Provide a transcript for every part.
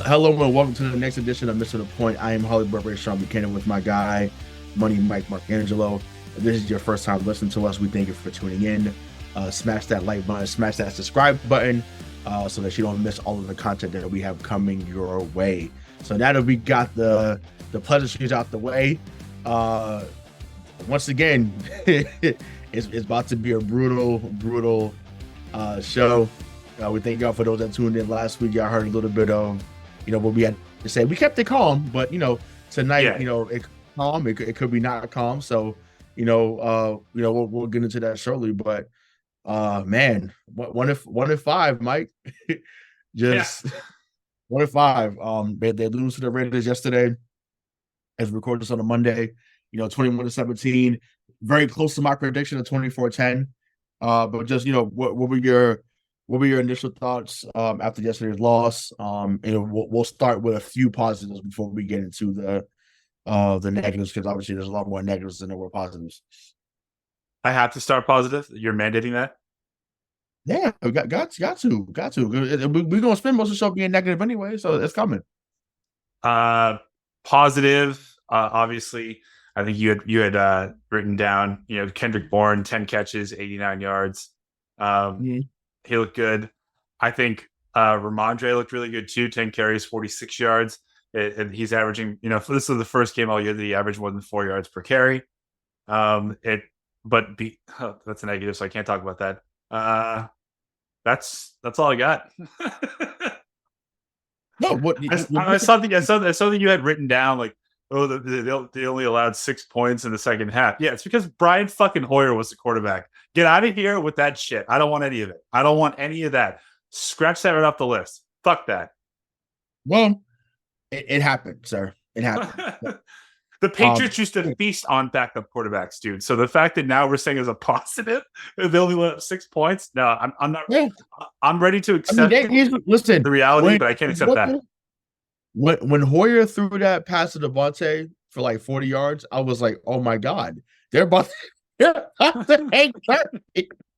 Hello and welcome to the next edition of Mr. The Point. I am Hollywood Rayhsawn Buchanan with my guy, Money Mike Marcangelo. If this is your first time listening to us, we thank you for tuning in. Smash that like button, smash that subscribe button, so that you don't miss all of the content that we have coming your way. So now that we got the pleasantries out the way, once again, it's about to be a brutal show. We thank y'all for those that tuned in last week. Y'all heard a little bit of what we had to say. We kept it calm, but tonight, it calm. It could be not calm. So we'll get into that shortly. But man, one if five, Mike, just 1 if 5. They lose to the Raiders yesterday, as we recorded this on a Monday. 21-17, very close to my prediction of 24-10. But just what were your initial thoughts after yesterday's loss? We'll start with a few positives before we get into the negatives, because obviously there's a lot more negatives than there were positives. I have to start positive. You're mandating that? Yeah, got to. We're gonna spend most of the show being negative anyway, so it's coming. Positive. Obviously, I think you had written down. Kendrick Bourne, 10 catches, 89 yards. He looked good. I think Rhamondre looked really good too. 10 carries, 46 yards. And he's averaging, this is the first game all year that he averaged more than 4 yards per carry. That's a negative, so I can't talk about that. That's all I got. No, what I saw something you had written down, like, oh, they only allowed 6 points in the second half. Yeah, it's because Brian fucking Hoyer was the quarterback. Get out of here with that shit. I don't want any of it. I don't want any of that. Scratch that right off the list. Fuck that. Well, it happened, sir. It happened. The Patriots used to feast on backup quarterbacks, dude. So the fact that now we're saying as a positive, they only let up 6 points. No, I'm not. Yeah. I'm ready to accept the reality, but I can't accept that. When Hoyer threw that pass to Devante for like 40 yards, I was like, oh my God, they're about to hang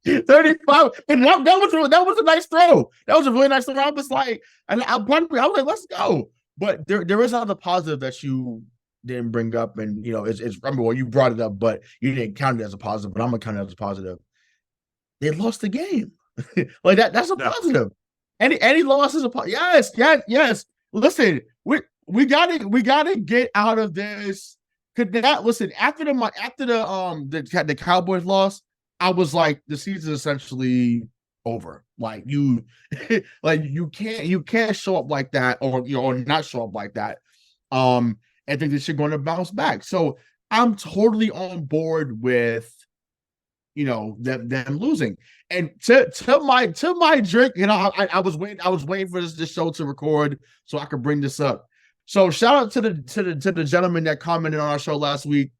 35. And that was a nice throw. That was a really nice throw. I was like, I was like, let's go. But there is another positive that you didn't bring up, and it's remember, well, you brought it up, but you didn't count it as a positive. But I'm gonna count it as a positive. They lost the game. Like that's a positive. Any loss is a positive. Yes. Listen, we gotta get out of this. Listen, after the Cowboys loss, I was like, the season's essentially over. Like you can't show up like that, or not show up like that. I think that you're going to bounce back. So I'm totally on board with them losing. And to my drink, I was waiting for this show to record so I could bring this up. So shout out to the gentleman that commented on our show last week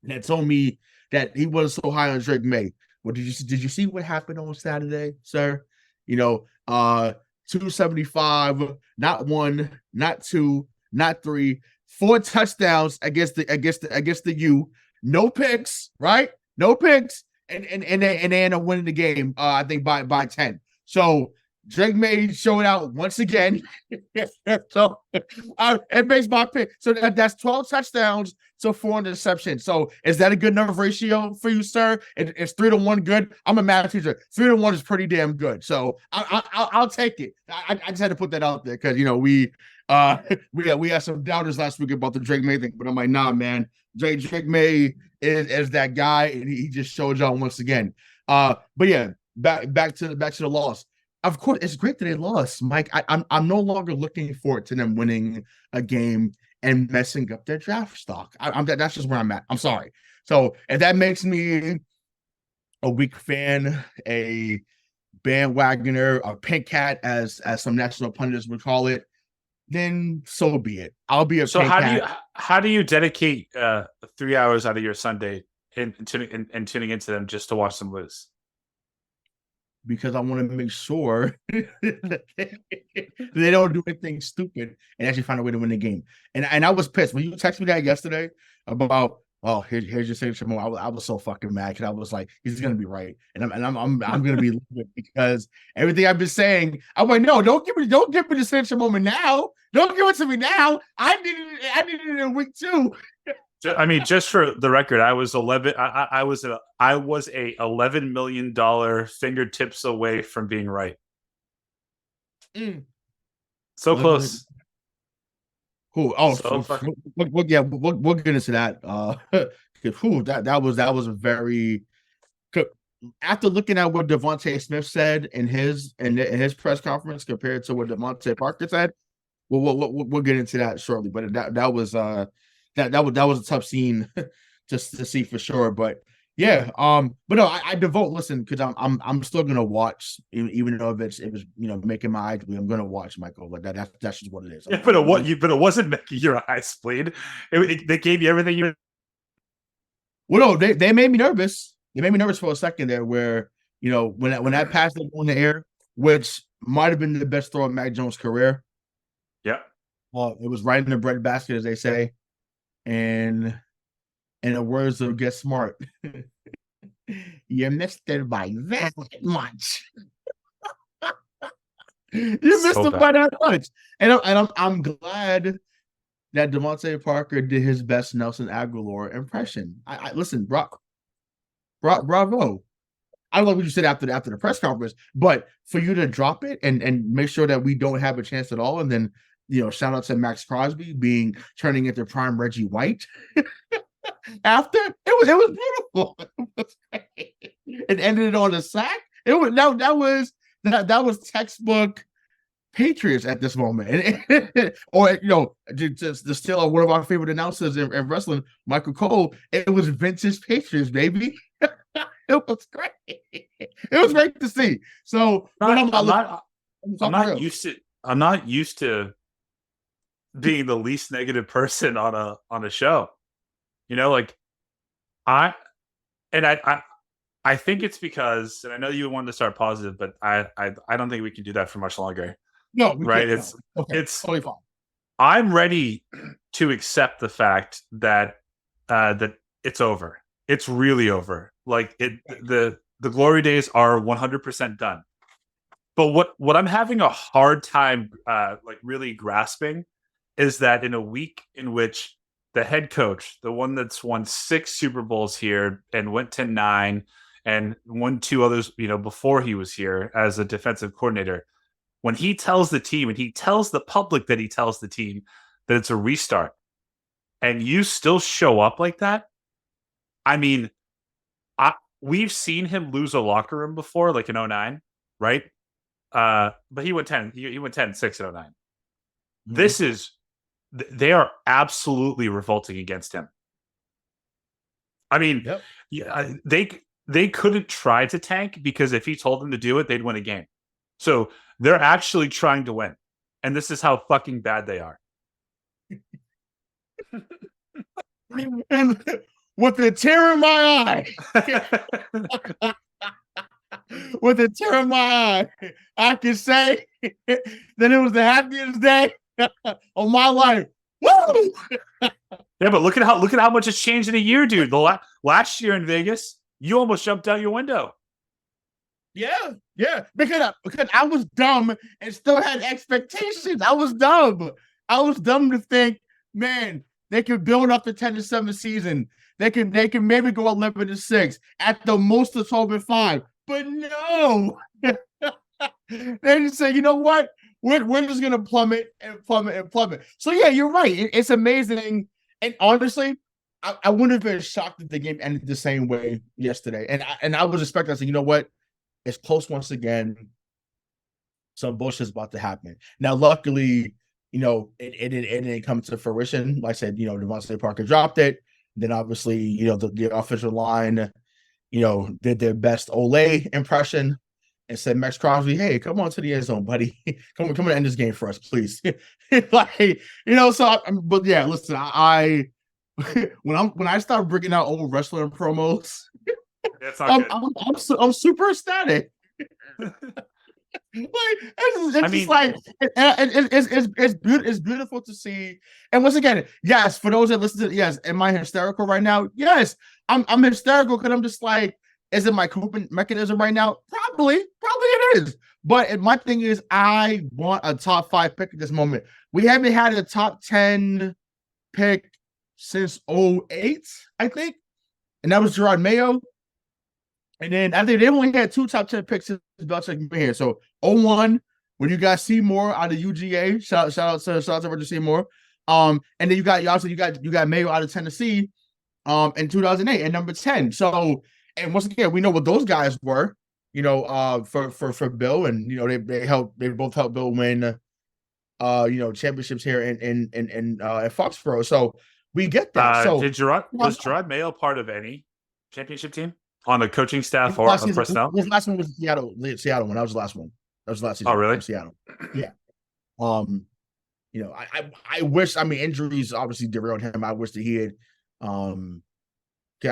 that told me that he was so high on Drake May. Well, did you see what happened on Saturday, sir? 275, not 1, not 2, not 3, 4 touchdowns against the U. No picks, right? No picks. And they end up winning the game, I think by 10. So Drake May showed out once again. So it makes my pick. So that's 12 touchdowns to 4 interceptions. So is that a good enough ratio for you, sir? It's 3-1 good. I'm a math teacher. 3-1 is pretty damn good. So I'll take it. I just had to put that out there because we had some doubters last week about the Drake May thing, but I'm like, nah, man. Drake May is that guy, and he just showed y'all once again. But yeah, back to the loss. Of course, it's great that they lost, Mike. I'm no longer looking forward to them winning a game and messing up their draft stock. That's just where I'm at. I'm sorry. So if that makes me a weak fan, a bandwagoner, a pink cat, as some national pundits would call it, then so be it. I'll be a so how do you dedicate 3 hours out of your Sunday and tuning into them just to watch them lose? Because I want to make sure they don't do anything stupid and actually find a way to win the game. And I was pissed when you texted me that yesterday about Oh, here's your signature moment. I was so fucking mad because I was like, he's gonna be right, and I'm gonna be livid because everything I've been saying. I'm like, no, don't give me the signature moment now. Don't give it to me now. I did it in week 2. I mean, just for the record, I was 11. I was a $11 million fingertips away from being right. So close. Cool. Oh, so we'll get into that. That was a very. After looking at what Devontae Smith said in his press conference compared to what Devante Parker said, we'll get into that shortly. But that was a tough scene to see for sure. But yeah, but no, I devote listen because I'm still gonna watch even though it was making my eyes bleed. I'm gonna watch Michael. Like that's just what it is. Yeah, but it wasn't making your eyes bleed. They gave you everything you. Well, no, they made me nervous. They made me nervous for a second there, where when that pass on the air, which might have been the best throw of Mac Jones' career. Yeah. Well, it was right in the breadbasket, as they say, and in the words of Get Smart, you missed it by that much. You missed it by that much, and I'm glad that Devontae Parker did his best Nelson Aguilar impression. I listen, bravo. I don't know what you said after the press conference, but for you to drop it and make sure that we don't have a chance at all, and then shout out to Max Crosby turning into prime Reggie White. After it was beautiful. It ended on a sack. It was that was textbook Patriots at this moment. Or to steal one of our favorite announcers in wrestling, Michael Cole, it was vintage Patriots, baby. It was great. It was great to see. So I'm not used to being the least negative person on a show. I think it's because, and I know you wanted to start positive, but I don't think we can do that for much longer. No, right? It's totally fine. I'm ready to accept the fact that that it's over. It's really over. Like the glory days are 100% done. But what I'm having a hard time really grasping is that in a week in which the head coach, the one that's won 6 Super Bowls here and went to 9 and won 2 others, before he was here as a defensive coordinator, when he tells the team and he tells the public that he tells the team that it's a restart, and you still show up like that, I mean, we've seen him lose a locker room before, like in 09, right? But he went 10. He went 10-6 in 09. Mm-hmm. They are absolutely revolting against him. I mean, yeah, they couldn't try to tank because if he told them to do it, they'd win a game. So they're actually trying to win. And this is how fucking bad they are. And with a tear in my eye, with a tear in my eye, I can say that it was the happiest day of my life. Woo! Yeah, but look at how much it's changed in a year, dude. Last year in Vegas, you almost jumped out your window. Yeah, because I was dumb and still had expectations. I was dumb to think, man, they could build up the 10-7 season. They can maybe go 11-6 at the most of 12-5. But no, they just say, you know what? We're just gonna plummet and plummet and plummet. So yeah, you're right. It's amazing. And honestly, I wouldn't have been shocked if the game ended the same way yesterday. And I was expecting, I said, you know what? It's close once again. Some bullshit's about to happen. Now, luckily, it didn't come to fruition. Like I said, Devontae Parker dropped it. Then obviously, the offensive line, did their best Olay impression and said, Max Crosby, hey, come on to the end zone, buddy. come on, end this game for us, please. But yeah, listen, when I start bringing out old wrestling promos, I'm super ecstatic. It's beautiful to see. And once again, yes, for those that listen to, yes, am I hysterical right now? Yes, I'm hysterical because I'm just like, is it my coping mechanism right now? Probably it is. But my thing is, I want a top 5 pick at this moment. We haven't had a top 10 pick since 08, I think, and that was Gerard Mayo. And then I think they only had 2 top 10 picks since Belichick been here. So 01, when you got Seymour out of UGA, shout out to Roger Seymour. And then you got Mayo out of Tennessee in 2008 and number 10. So, and once again, we know what those guys were, for Bill, and they both helped Bill win championships here in at Foxborough. So we get that. So was Gerard Mayo part of any championship team on the coaching staff or on personnel? His last one was Seattle one. That was the last one. That was the last season. Oh, really? Seattle. Yeah. I wish. I mean, injuries obviously derailed him. I wish that he had. I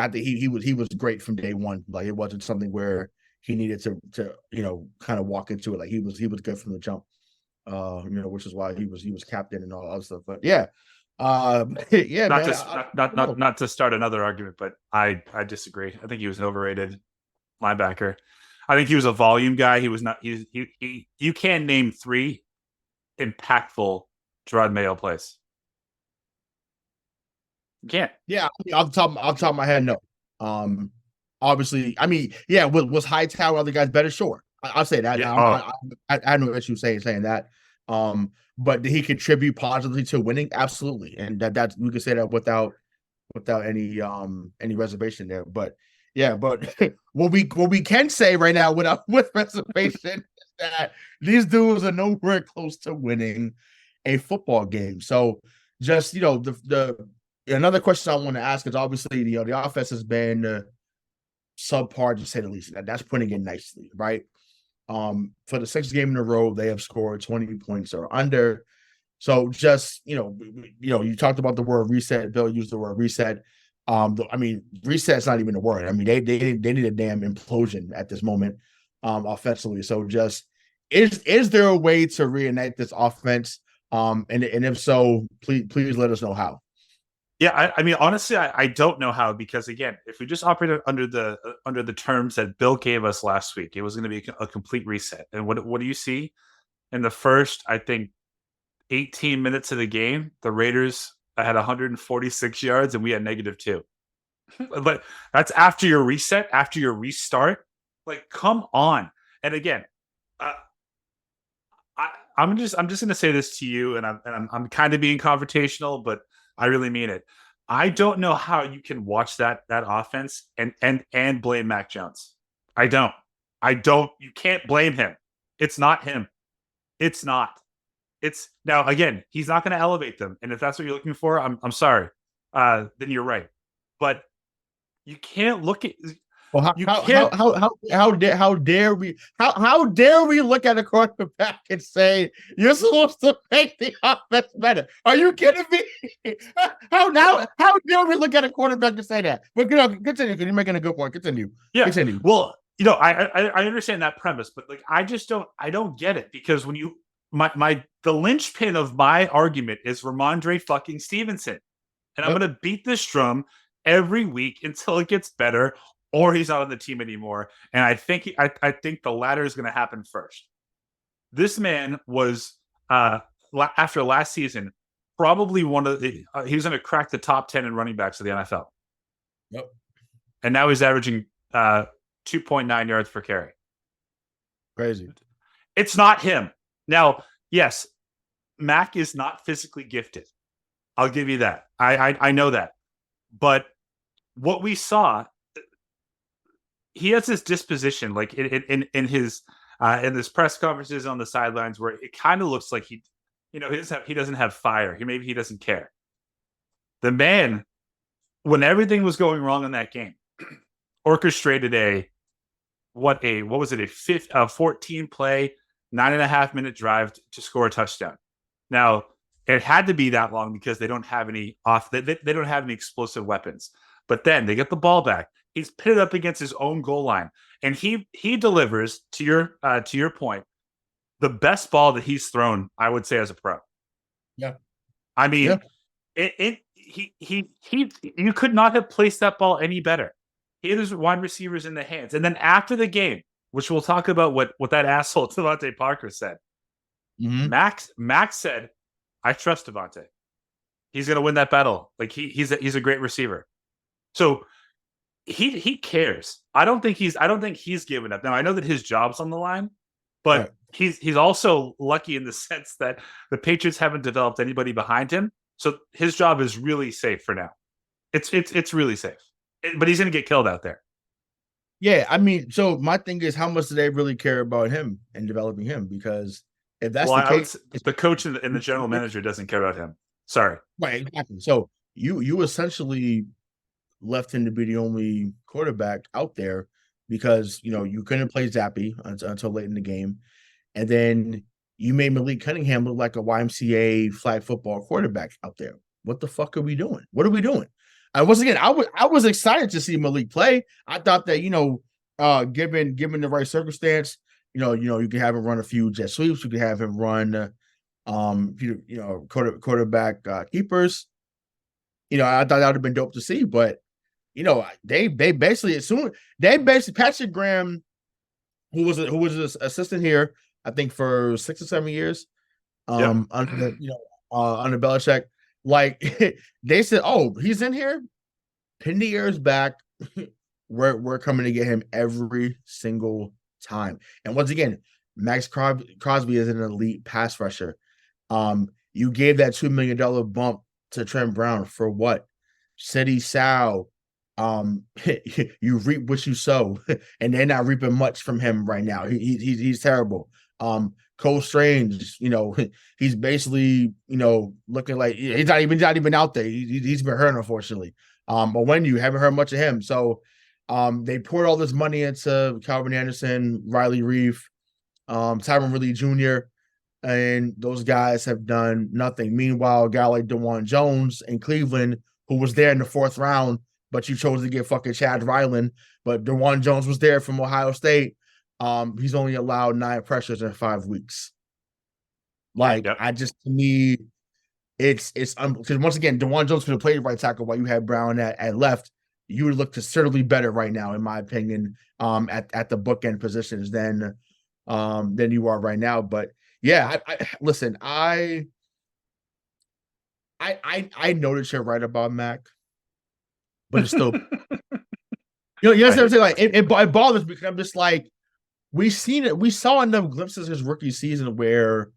think he was great from day one. Like, it wasn't something where he needed to kind of walk into it. Like, he was good from the jump. Which is why he was captain and all that other stuff. But yeah. Not to start another argument, but I disagree. I think he was an overrated linebacker. I think he was a volume guy. He was not. You can name 3 impactful Gerard Mayo plays. You can't. Yeah, off the top of my head, no. Obviously, I mean, yeah. Was Hightower other guys better? Sure, I'll say that. Yeah. I had no issue saying that. But did he contribute positively to winning? Absolutely, and that's we can say that without any reservation there. But yeah, but what we can say right now with reservation is that these dudes are nowhere close to winning a football game. So just the another question I want to ask is, obviously the offense has been subpar, to say the least. That's putting it nicely, right? For the 6th game in a row, they have scored 20 points or under. So just, you talked about the word reset. Bill used the word reset. I mean, reset's not even a word. I mean, they need a damn implosion at this moment, offensively. So just, is there a way to reignite this offense? And if so, please let us know how. Yeah, I mean, honestly, I don't know how, because again, if we just operated under the terms that Bill gave us last week, it was going to be a complete reset. And what do you see in the first, I think, 18 minutes of the game? The Raiders had 146 yards and we had -2. But that's after your reset, after your restart. Like, come on. And again, I'm just going to say this to you, and I'm kind of being confrontational, but I really mean it. I don't know how you can watch that offense and blame Mac Jones. I don't. You can't blame him. It's not him. It's not. It's now, again, he's not going to elevate them. And if that's what you're looking for, I'm sorry. Then you're right. But you can't look at. Well, how dare we look at a quarterback and say you're supposed to make the offense better? Are you kidding me? How dare we look at a quarterback and say that? But continue. You're making a good point. Continue. Yeah. Continue. Well, I understand that premise, but like, I don't get it, because when you the linchpin of my argument is Ramondre fucking Stevenson, and I'm going to beat this drum every week until it gets better, or he's not on the team anymore. And I think the latter is going to happen first. This man was, after last season, probably one of the, he was going to crack the top 10 in running backs of the NFL. Yep. And now he's averaging 2.9 yards per carry. Crazy. It's not him. Now, yes, Mac is not physically gifted. I'll give you that. I know that. But what we saw, he has this disposition, like in his press conferences on the sidelines, where it kind of looks like he doesn't have fire. Maybe he doesn't care. The man, when everything was going wrong in that game, orchestrated a 14 play, 9.5-minute drive to score a touchdown. Now, it had to be that long because they don't have any they don't have any explosive weapons. But then they get the ball back. He's pitted up against his own goal line, and he delivers, to your point, the best ball that he's thrown, I would say, as a pro. Yeah. I mean, Yeah. you could not have placed that ball any better. He had his wide receivers in the hands. And then after the game, which we'll talk about what that asshole Devante Parker said. Mm-hmm. Max said, I trust Devante. He's gonna win that battle. Like he's a great receiver. So he cares. I don't think he's given up. Now I know that his job's on the line, but Right. he's also lucky in the sense that the Patriots haven't developed anybody behind him. So his job is really safe for now. It's really safe. But he's gonna get killed out there. Yeah, I mean, so my thing is, how much do they really care about him and developing him? Because if that's the case, the coach and the general manager doesn't care about him. Sorry. right, exactly. So you essentially left him to be the only quarterback out there because you couldn't play Zappy until late in the game, and then you made Malik Cunningham look like a YMCA flag football quarterback out there. What the fuck are we doing? What are we doing? Once again, I was excited to see Malik play. I thought that given the right circumstance, you could have him run a few jet sweeps. You could have him run, quarterback keepers. I thought that would have been dope to see, but they basically Patrick Graham, who was his assistant here, I think for 6 or 7 years, under Belichick. Like they said, oh, he's in here. Pin the ears back. we're coming to get him every single time. And once again, Max Crosby is an elite pass rusher. You gave that $2 million bump to Trent Brown for what? City Sal. You reap what you sow, and they're not reaping much from him right now. He's terrible. Cole Strange, he's basically, looking like he's not even out there. He's been hurt, unfortunately. But when you haven't heard much of him, so they poured all this money into Calvin Anderson, Riley Reef, Tyron Ridley Jr., and those guys have done nothing. Meanwhile, a guy like DeJuan Jones in Cleveland, who was there in the 4th round, but you chose to get fucking Chad Ryland. But DeJuan Jones was there from Ohio State. He's only allowed 9 pressures in 5 weeks. Like, yep. To me, it's because once again, DeJuan Jones could have played right tackle while you had Brown at left. You would look considerably better right now, in my opinion, at the bookend positions than you are right now. But yeah, listen, I know that you're right about Mac, but it's still, you know what I'm saying? Like it bothers me because I'm just like, we saw enough glimpses his rookie season where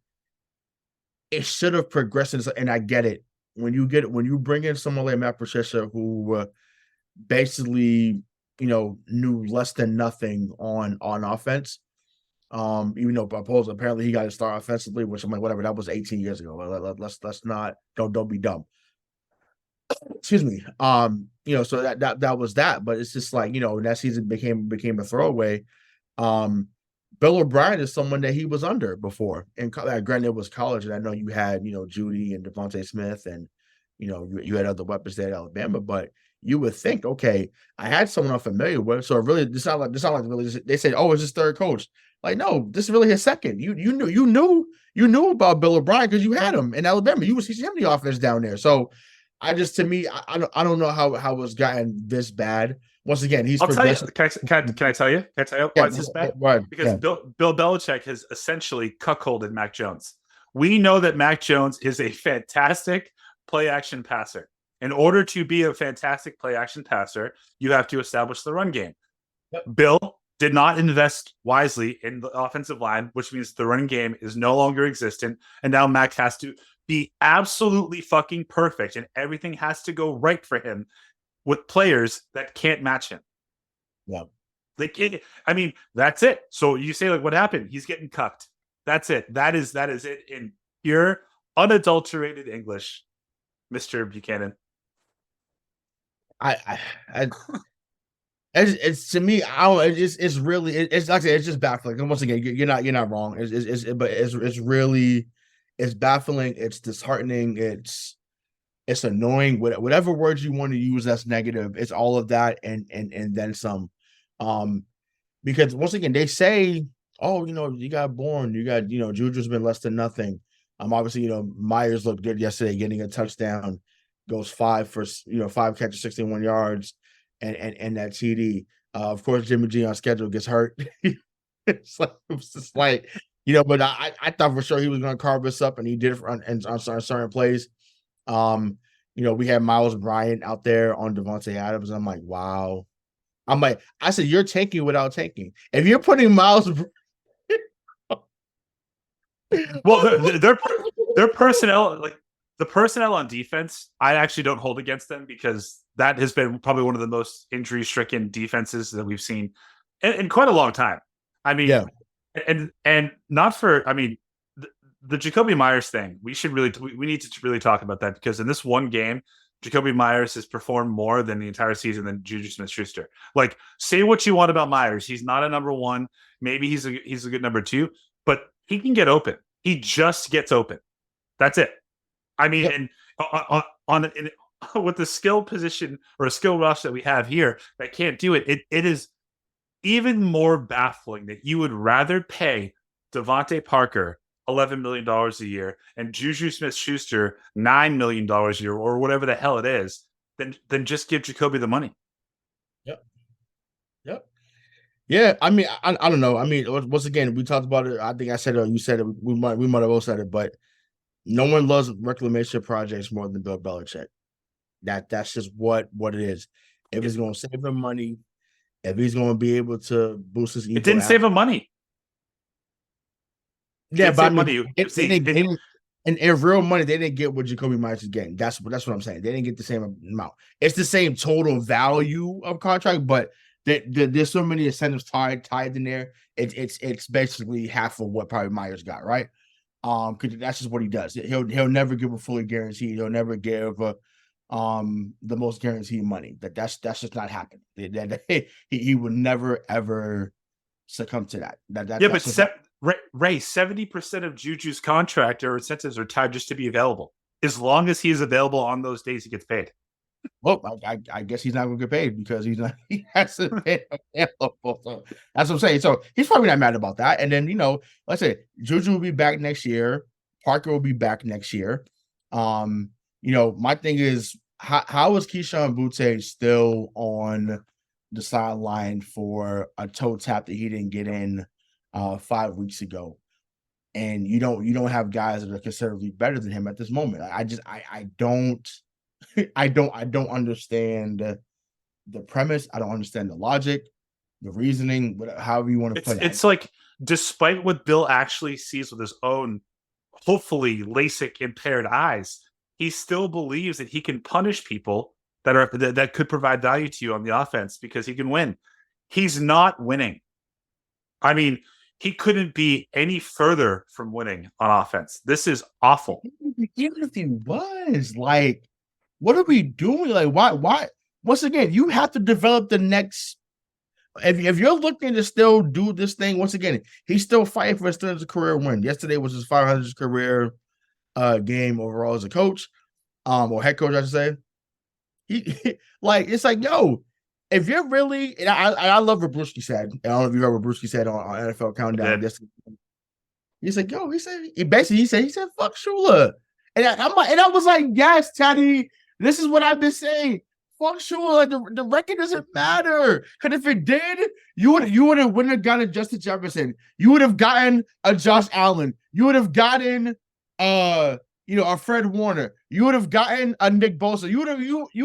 it should have progressed, and I get it. When you bring in someone like Matt Patricia, who basically knew less than nothing on offense, even though apparently he got to start offensively, which I'm like, whatever, that was 18 years ago. Let's not don't be dumb. Excuse me. So that was that, but it's just like, that season became a throwaway. Bill O'Brien is someone that he was under before, and granted it was college, and I know you had Judy and Devontae Smith, and you had other weapons there at Alabama, but you would think, okay, I had someone I'm familiar with, so it's not like really. They said, oh, it's his 3rd coach. Like, no, this is really his 2nd. You knew about Bill O'Brien because you had him in Alabama. You was teaching him the offense down there. So I don't know how it's gotten this bad. Once again, he's. I'll tell you. Can I tell you? Can I tell you why it's this bad? Right. Because Bill Belichick has essentially cuckolded Mac Jones. We know that Mac Jones is a fantastic play action passer. In order to be a fantastic play action passer, you have to establish the run game. Yep. Bill did not invest wisely in the offensive line, which means the running game is no longer existent, and now Mac has to be absolutely fucking perfect, and everything has to go right for him with players that can't match him. Yeah. I mean, that's it. So you say, like, what happened? He's getting cucked. That's it. That is it in pure, unadulterated English, Mr. Buchanan. It's to me, it's really it's like I said, it's just baffling. And once again, you're not wrong. It's really baffling. It's disheartening. It's annoying. Whatever words you want to use that's negative, it's all of that and then some. Because once again, they say, oh, you got Bourne, you got, Juju's been less than nothing. Obviously, Myers looked good yesterday, getting a touchdown, goes 5 catches, 61 yards, and that TD. Of course, Jimmy G on schedule gets hurt. It's just like, but I thought for sure he was going to carve us up, and he did it on certain plays. We had Miles Bryant out there on Devante Adams. And I'm like, wow. I said, you're tanking without tanking. If you're putting Miles, well, their personnel, like the personnel on defense, I actually don't hold against them because that has been probably one of the most injury-stricken defenses that we've seen in quite a long time. I mean, yeah. And not for, I mean, the Jakobi Meyers thing, we need to really talk about that because in this one game, Jakobi Meyers has performed more than the entire season than Juju Smith-Schuster. Like, say what you want about Meyers. He's not a number one. Maybe he's a good number two, but he can get open. He just gets open. That's it. I mean, yep. And with the skill position or a skill rush that we have here that can't do it, it is even more baffling that you would rather pay Devante Parker $11 million a year and Juju Smith-Schuster $9 million a year or whatever the hell it is than just give Jakobi the money. Yep. Yeah, I mean, I don't know. I mean, once again, we talked about it. I think I said it, or you said it. We might have both said it, but no one loves reclamation projects more than Bill Belichick. That's just what it is. If it's going to save him money, if he's going to be able to boost his ego, it didn't save him money. Yeah, but I mean, in real money, they didn't get what Jakobi Meyers is getting. That's what I'm saying. They didn't get the same amount. It's the same total value of contract, but there's so many incentives tied in there. It's basically half of what probably Myers got, right? Because that's just what he does. He'll never give a fully guaranteed. He'll never give the most guaranteed money. That's just not happening. He would never ever succumb to that. Ray, 70% of Juju's contract or incentives are tied just to be available. As long as he is available on those days, he gets paid. Well, I guess he's not going to get paid because he has to pay available. So that's what I'm saying. So he's probably not mad about that. And then, like I said, Juju will be back next year. Parker will be back next year. My thing is, how is Keyshawn Butte still on the sideline for a toe tap that he didn't get in 5 weeks ago? And you don't have guys that are considerably better than him at this moment. I don't understand the premise. I don't understand the logic, the reasoning, however you want to put it. It's like, despite what Bill actually sees with his own, hopefully LASIK impaired eyes, he still believes that he can punish people that could provide value to you on the offense because he can win. He's not winning. I mean, he couldn't be any further from winning on offense. This is awful. Even if he was, like, what are we doing? Like, why? Once again, you have to develop the next. If you're looking to still do this thing, once again, he's still fighting for his 300th career win. Yesterday was his 500th career game overall as a coach, or head coach, I should say. It's like, yo, if you're really, and I love what Brewski said. I don't know if you heard what Brewski said on NFL Countdown. He's like, yo, he said, fuck Shula. And I was like, yes, Teddy, this is what I've been saying. Fuck Shula. The record doesn't matter. Because if it did, you wouldn't have gotten Justin Jefferson. You would have gotten a Josh Allen. You would have gotten a Fred Warner. You would have gotten a Nick Bosa. You would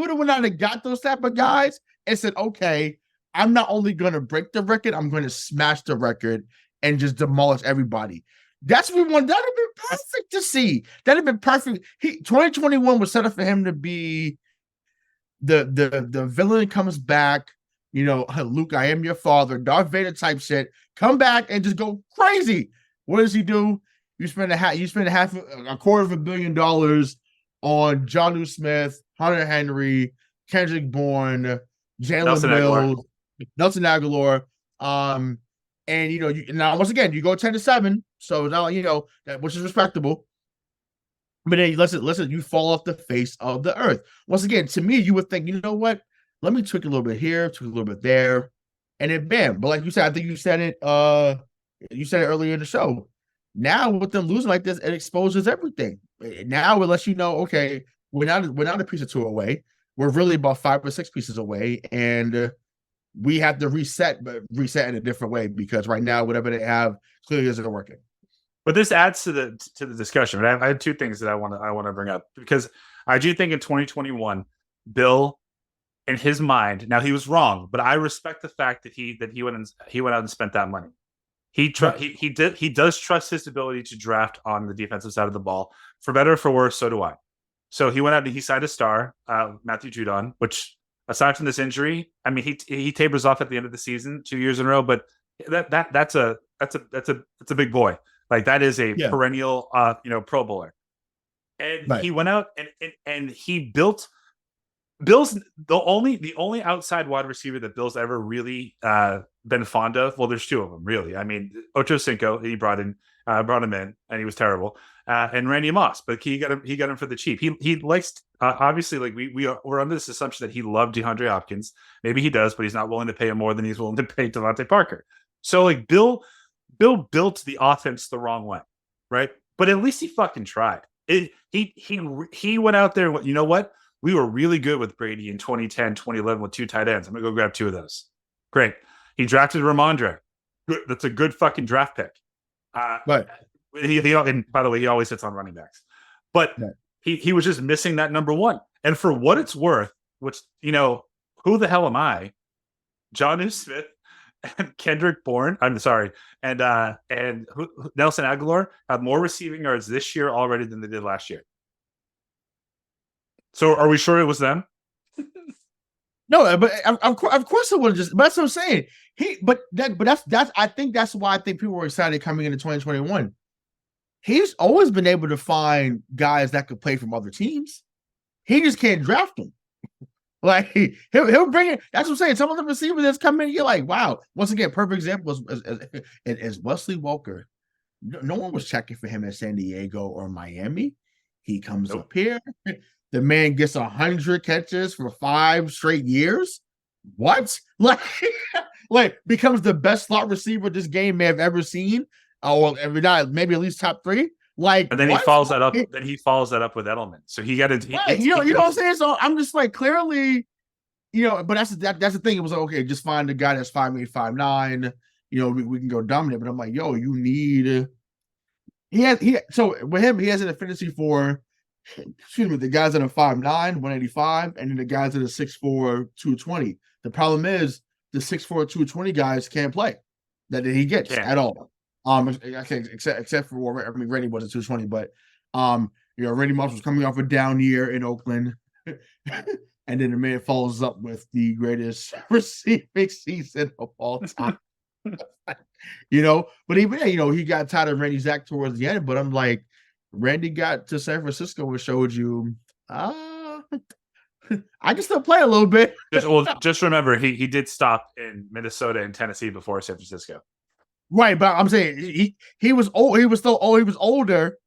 have went out and got those type of guys and said, okay, I'm not only going to break the record, I'm going to smash the record and just demolish everybody. That's what we want. That would have been perfect to see. That would have been perfect. 2021 was set up for him to be the villain comes back, Luke, I am your father, Darth Vader type shit. Come back and just go crazy. What does he do? You spend a $250 million on Jonnu Smith, Hunter Henry, Kendrick Bourne, Jalen Mills, Nelson Aguilar. And now once again, you go 10-7, so now which is respectable. But then listen, you fall off the face of the earth. Once again, to me, you would think, you know what? Let me tweak a little bit here, tweak a little bit there, and then bam. But like you said, I think you said it You said it earlier in the show. Now with them losing like this, it exposes everything. Now it lets you know, okay, we're not a piece or two away. We're really about 5 or 6 pieces away, and we have to reset, but reset in a different way because right now whatever they have clearly isn't working. But this adds to the discussion. But I have 2 things that I want to bring up because I do think in 2021, Bill, in his mind, now he was wrong, but I respect the fact that he went out and spent that money. He does trust his ability to draft on the defensive side of the ball, for better or for worse. So do I. So he went out and he signed a star, Matthew Judon, which aside from this injury, I mean he tapers off at the end of the season 2 years in a row, but that's a big boy. Like that is a perennial Pro Bowler. And he went out and he built Bill's the only outside wide receiver that Bill's ever really been fond of. Well, there's 2 of them really. I mean, Ocho Cinco, he brought him in, and he was terrible. And Randy Moss, but he got him for the cheap. He likes obviously, like we're under this assumption that he loved DeAndre Hopkins. Maybe he does, but he's not willing to pay him more than he's willing to pay Devante Parker. So like Bill built the offense the wrong way, right? But at least he fucking tried. He went out there. You know what? We were really good with Brady in 2010, 2011 with 2 tight ends. I'm going to go grab 2 of those. Great. He drafted Ramondre. Good. That's a good fucking draft pick. Right. And by the way, he always hits on running backs. But he was just missing that number 1. And for what it's worth, which, who the hell am I? Jonnu Smith and Kendrick Bourne. I'm sorry. And Nelson Aguilar have more receiving yards this year already than they did last year. So are we sure it was them? No, but of course it would have just. But that's what I'm saying. That's I think that's why I think people were excited coming into 2021. He's always been able to find guys that could play from other teams. He just can't draft them. Like he'll bring it. That's what I'm saying. Some of the receivers that's coming in, you're like, wow. Once again, perfect example is Wesley Walker. No one was checking for him at San Diego or Miami. He comes up here. The man gets 100 catches for 5 straight years. What? Like becomes the best slot receiver this game may have ever seen. Or maybe at least top 3. Like, and then he follows that up. Then he follows that up with Edelman. So he got to. You know what I'm saying? So I'm just like clearly, but that's the thing. It was like, okay, just find a guy that's 5'8", 5'9". We can go dominant. But I'm like, yo, you need. So with him, he has an affinity for. Excuse me, the guys that are 5'9", 185, and then the guys that are 6'4", 220. The problem is the 6'4", 220 guys can't play that he gets at all. Except for Randy wasn't 220, but Randy Moss was coming off a down year in Oakland, and then the man follows up with the greatest receiving season of all time. But even he got tired of Randy Zach towards the end. But I'm like, Randy got to San Francisco and showed you, I can still play a little bit. Just remember, he did stop in Minnesota and Tennessee before San Francisco. Right, but I'm saying he was old. He was still old. He was older.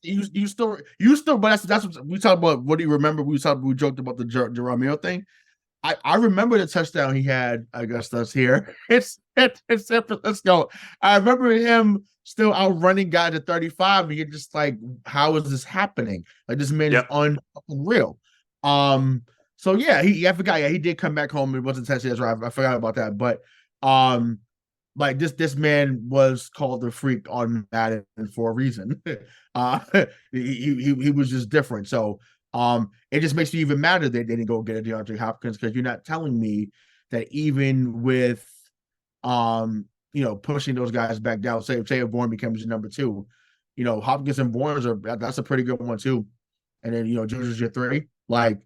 You still. But that's what we talked about. What do you remember? We joked about the Jerome thing. I remember the touchdown he had against us here. It's San Francisco. I remember him still outrunning guys at 35. And you're just like, how is this happening? Like this man is unreal. So yeah, I forgot. Yeah, he did come back home. It wasn't touchdown. That's right. I forgot about that. But like this man was called the freak on Madden for a reason. He was just different. So it just makes me even madder that they didn't go get a DeAndre Hopkins, because you're not telling me that even with pushing those guys back down, say if Bourne becomes your number 2, Hopkins and Bourne's that's a pretty good one too. And then Juju's your 3. Like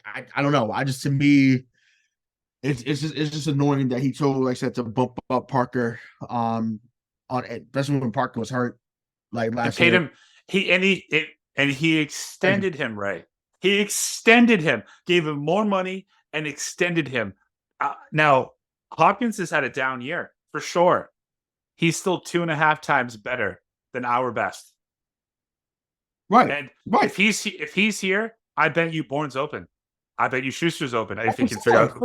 I don't know. To me, it's just annoying that he told, like I said, to bump up Parker especially when Parker was hurt like last year. Him. He extended him, right? He extended him, gave him more money, and extended him. Now, Hopkins has had a down year, for sure. He's still 2.5 times better than our best. Right. And if he's here, I bet you Bourne's open. I bet you Schuster's open. If he can figure out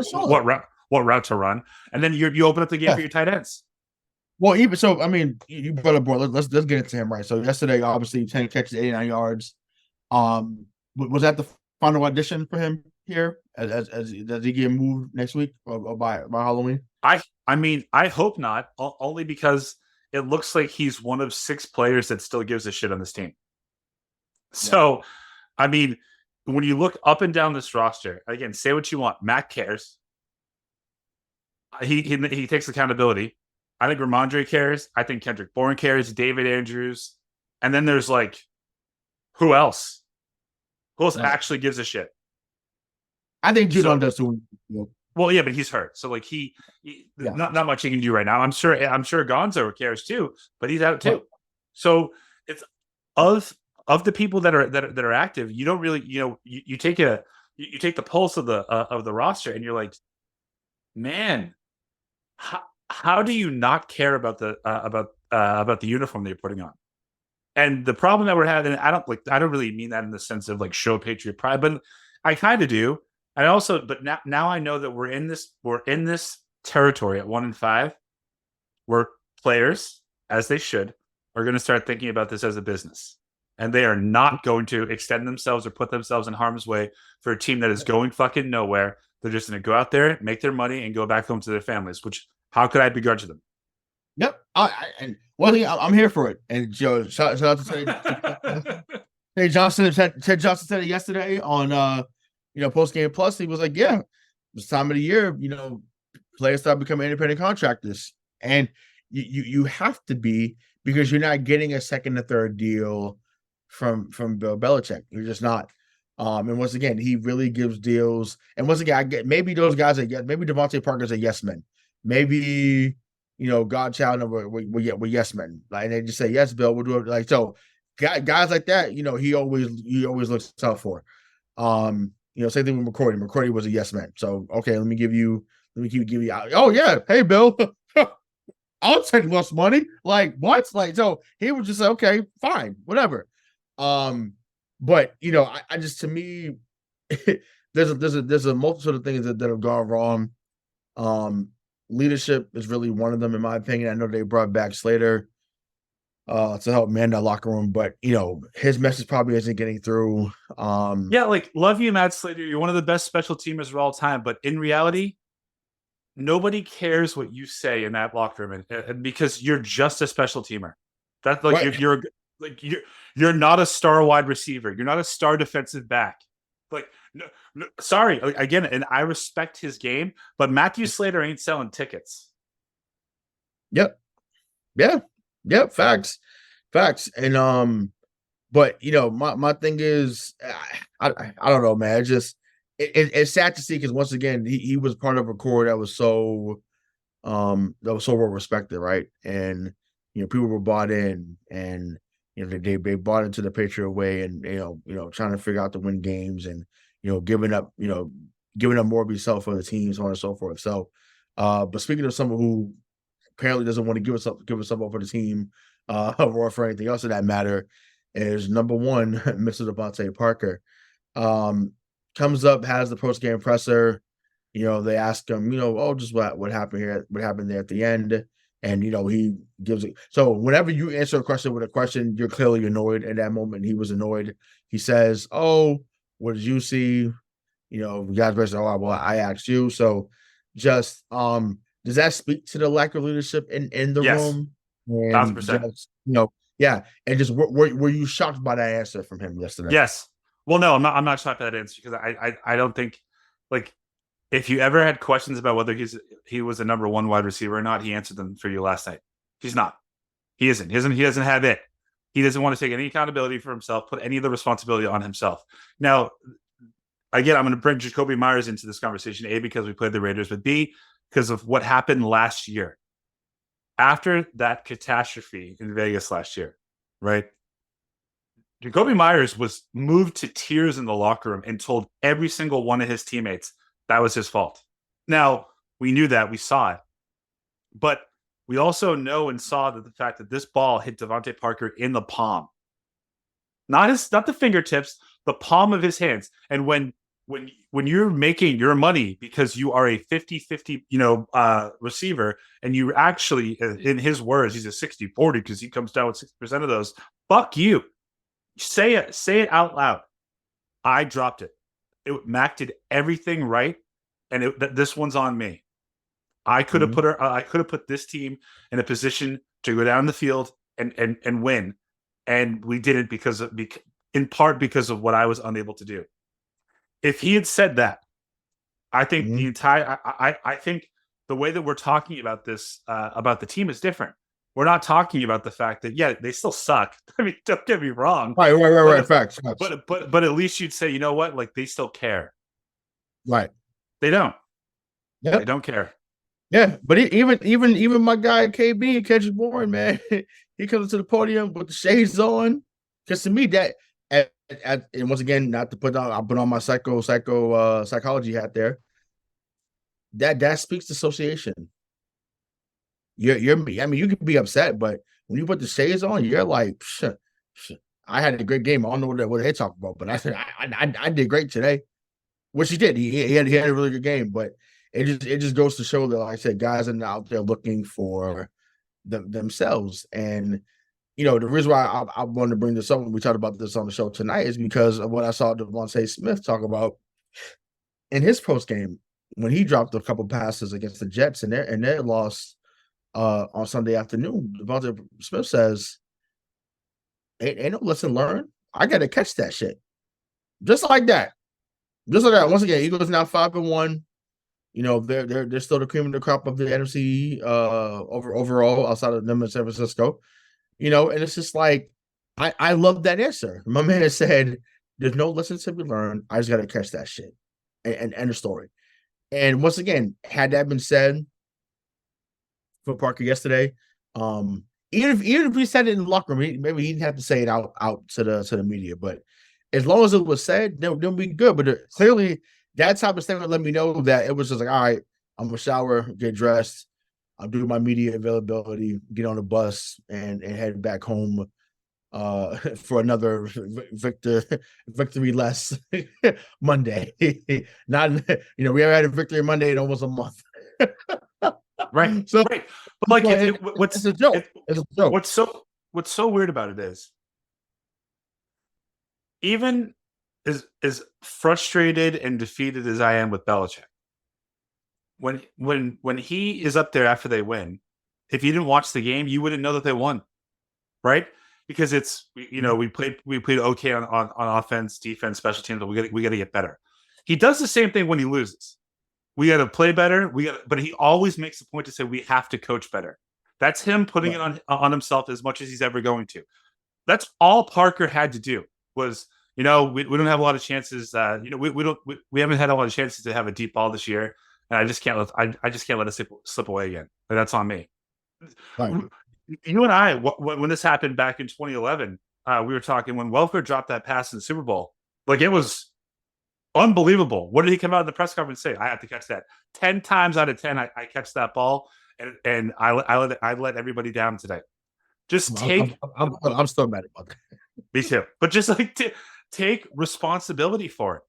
what route to run. And then you open up the game for your tight ends. Well, even so, I mean, you brought up Bourne. Let's get into him, right? So yesterday, obviously, 10 catches, 89 yards. Was that the final audition for him here? As does he get moved next week or by Halloween? I mean, I hope not, only because it looks like he's one of 6 players that still gives a shit on this team. So, I mean, when you look up and down this roster, again, say what you want. Matt cares. He takes accountability. I think Ramondre cares. I think Kendrick Bourne cares. David Andrews, and then there's like, who else? Who else actually gives a shit? I think Judon does too. Well, yeah, but he's hurt, so like not much he can do right now. I'm sure Gonzo cares too, but he's out too. Right. So it's of the people that are active. You don't really, you take the pulse of the roster, and you're like, man, how do you not care about the uniform that you're putting on? And the problem that we're having, I don't really mean that in the sense of like show Patriot pride, but I kind of do. I also, but now I know that we're in this territory at 1-5, where players, as they should, are going to start thinking about this as a business, and they are not going to extend themselves or put themselves in harm's way for a team that is going fucking nowhere. They're just going to go out there, make their money, and go back home to their families. Which, how could I begrudge them? Yep. And one thing, I'm here for it. And Joe, shout out to Ted Johnson. Ted Johnson said it yesterday on postgame plus. He was like, yeah, this time of the year, players start becoming independent contractors, and you have to be, because you're not getting a second or third deal from Bill Belichick. You're just not. And once again, he really gives deals. And once again, I get maybe those guys maybe Devante Parker's a yes man. Maybe Godchild we're yes men. Like, they just say, yes, Bill, we'll do it. Like, so guys like that, he always looks out for. Same thing with McCourty. McCourty was a yes man. So okay, let me give you. Oh yeah, hey Bill, I'll take less money. Like, what? Like, so he would just say, okay, fine, whatever. But I just, to me, there's a multitude of things that have gone wrong. Leadership is really one of them, in my opinion. I know they brought back Slater to help man that locker room, but his message probably isn't getting through. Like, love you, Matt Slater. You're one of the best special teamers of all time, but in reality, nobody cares what you say in that locker room, and because you're just a special teamer. That's like, right. You're not a star wide receiver. You're not a star defensive back. Like, no, sorry, again, and I respect his game, but Matthew Slater ain't selling tickets. Yep. Yeah. Yep. Facts. And but my thing is, I don't know, man. It's sad to see, because once again, he was part of a core that was so well respected, right? And people were bought in, and they bought into the Patriot way, and trying to figure out to win games, and giving up more of yourself for the team, so on and so forth. So, but speaking of someone who apparently doesn't want to give himself up for the team, or for anything else of that matter, is number one, Mr. Devante Parker. Comes up, has the post-game presser. They ask him, just what happened here, what happened there at the end. And, he gives it. So whenever you answer a question with a question, you're clearly annoyed. At that moment, he was annoyed. He says, oh, what did you see? You guys basically, oh, well, I asked you. So just, does that speak to the lack of leadership in the room? 1,000%. Yeah. And just, were you shocked by that answer from him yesterday? Yes. Well, no, I'm not shocked by that answer, because I don't think, like, if you ever had questions about whether he was a number one wide receiver or not, he answered them for you last night. He's not. He isn't. He doesn't have it. He doesn't want to take any accountability for himself, put any of the responsibility on himself. Now, again, I'm going to bring Jacoby Myers into this conversation, A, because we played the Raiders, but B, because of what happened last year. After that catastrophe in Vegas last year, right? Jacoby Myers was moved to tears in the locker room and told every single one of his teammates that was his fault. Now, we knew that. We saw it. But we also know and saw that the fact that this ball hit Devante Parker in the palm. Not the fingertips, the palm of his hands. And when when you're making your money because you are a 50-50, receiver, and you actually, in his words, he's a 60-40 because he comes down with 60% of those. Fuck you. Say it out loud. I dropped it. Mac did everything right, and this one's on me. I could have put this team in a position to go down the field and win, and we didn't in part because of what I was unable to do. If he had said that, I think I think the way that we're talking about this about the team is different. We're not talking about the fact that they still suck. I mean, don't get me wrong. Right. Facts. But at least you'd say, you know what? Like, they still care. Right. They don't. Yep. They don't care. Yeah, but even my guy KB, Kendrick Bourne, man, he comes to the podium with the shades on. Because to me, that and once again, not to put on, I put on my psychology hat there. That speaks to association. You're me. I mean, you can be upset, but when you put the shades on, you're like, I had a great game. I don't know what they talk about, but I did great today, which he did. He had a really good game, but it just goes to show that, like I said, guys are out there looking for themselves. And the reason why I wanted to bring this up when we talked about this on the show tonight is because of what I saw Devante Smith talk about in his post game when he dropped a couple passes against the Jets and their loss on Sunday afternoon. Devante Smith says, "Ain't no lesson learned. I got to catch that shit, just like that." Once again, Eagles now 5-1. They're still the cream of the crop of the NFC overall outside of them in San Francisco. And it's just like I love that answer. My man said, "There's no lessons to be learned. I just got to catch that shit," and end of story. And once again, had that been said for Parker yesterday, even if he said it in the locker room, maybe he didn't have to say it out to the media. But as long as it was said, then we good. But clearly, that type of statement let me know that it was just like, all right, I'm gonna shower, get dressed, I'll do my media availability, get on the bus, and head back home for another victory less Monday. Not we haven't had a victory Monday in almost a month. Right. So, right. But like, it's a joke. It's a joke. What's so weird about it is, even as frustrated and defeated as I am with Belichick, when he is up there after they win, if you didn't watch the game, you wouldn't know that they won, right? Because it's we played okay on offense, defense, special teams, but we got to get better. He does the same thing when he loses. We got to play better. But he always makes the point to say we have to coach better. That's him putting it on himself as much as he's ever going to. That's all Parker had to do was, we don't have a lot of chances. We haven't had a lot of chances to have a deep ball this year, and I just can't let it slip away again. But that's on me. Right. You and I, when this happened back in 2011, we were talking when Welker dropped that pass in the Super Bowl. Like, it was unbelievable. What did he come out in the press conference and say? I have to catch that. 10 times out of 10, I catch that ball, and I let everybody down today. Just take. I'm still mad about that. Me too. But just like take responsibility for it,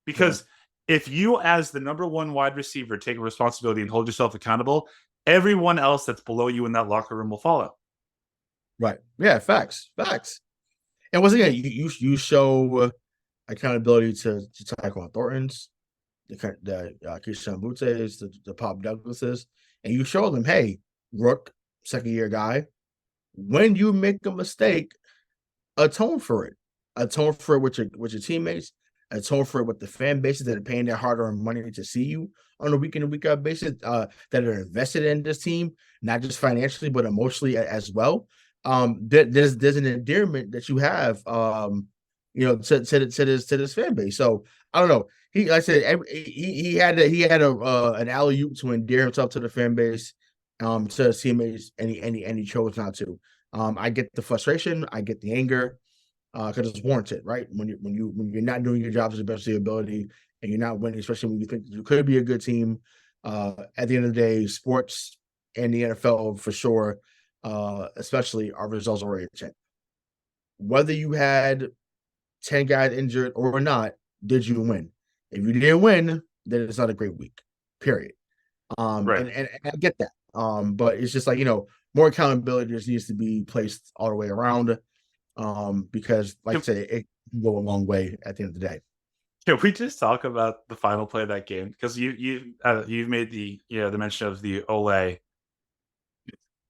because if you, as the number one wide receiver, take responsibility and hold yourself accountable, everyone else that's below you in that locker room will follow. Right. Yeah. Facts. And once again, you show accountability to Tyquan Thornton's, the Keyshawn Buttes, the Pop Douglases, and you show them, hey, Rook, second-year guy, when you make a mistake, atone for it. Atone for it with your teammates. Atone for it with the fan bases that are paying their hard-earned money to see you on a week in and week out basis, that are invested in this team, not just financially but emotionally as well. There's an endearment that you have, to this fan base. So I don't know. Like I said, he had an alley-oop to endear himself to the fan base, to his teammates, and he chose not to. I get the frustration, I get the anger, because it's warranted, right? When you're not doing your job to the best of your ability, and you're not winning, especially when you think you could be a good team. At the end of the day, sports and the NFL for sure, especially, are results oriented. Whether you had 10 guys injured or not, did you win? If you didn't win, then it's not a great week. Period. Right. And I get that. But it's just like, more accountability just needs to be placed all the way around. Because like I said, it can go a long way at the end of the day. Can we just talk about the final play of that game? Because you've made the the mention of the Ole.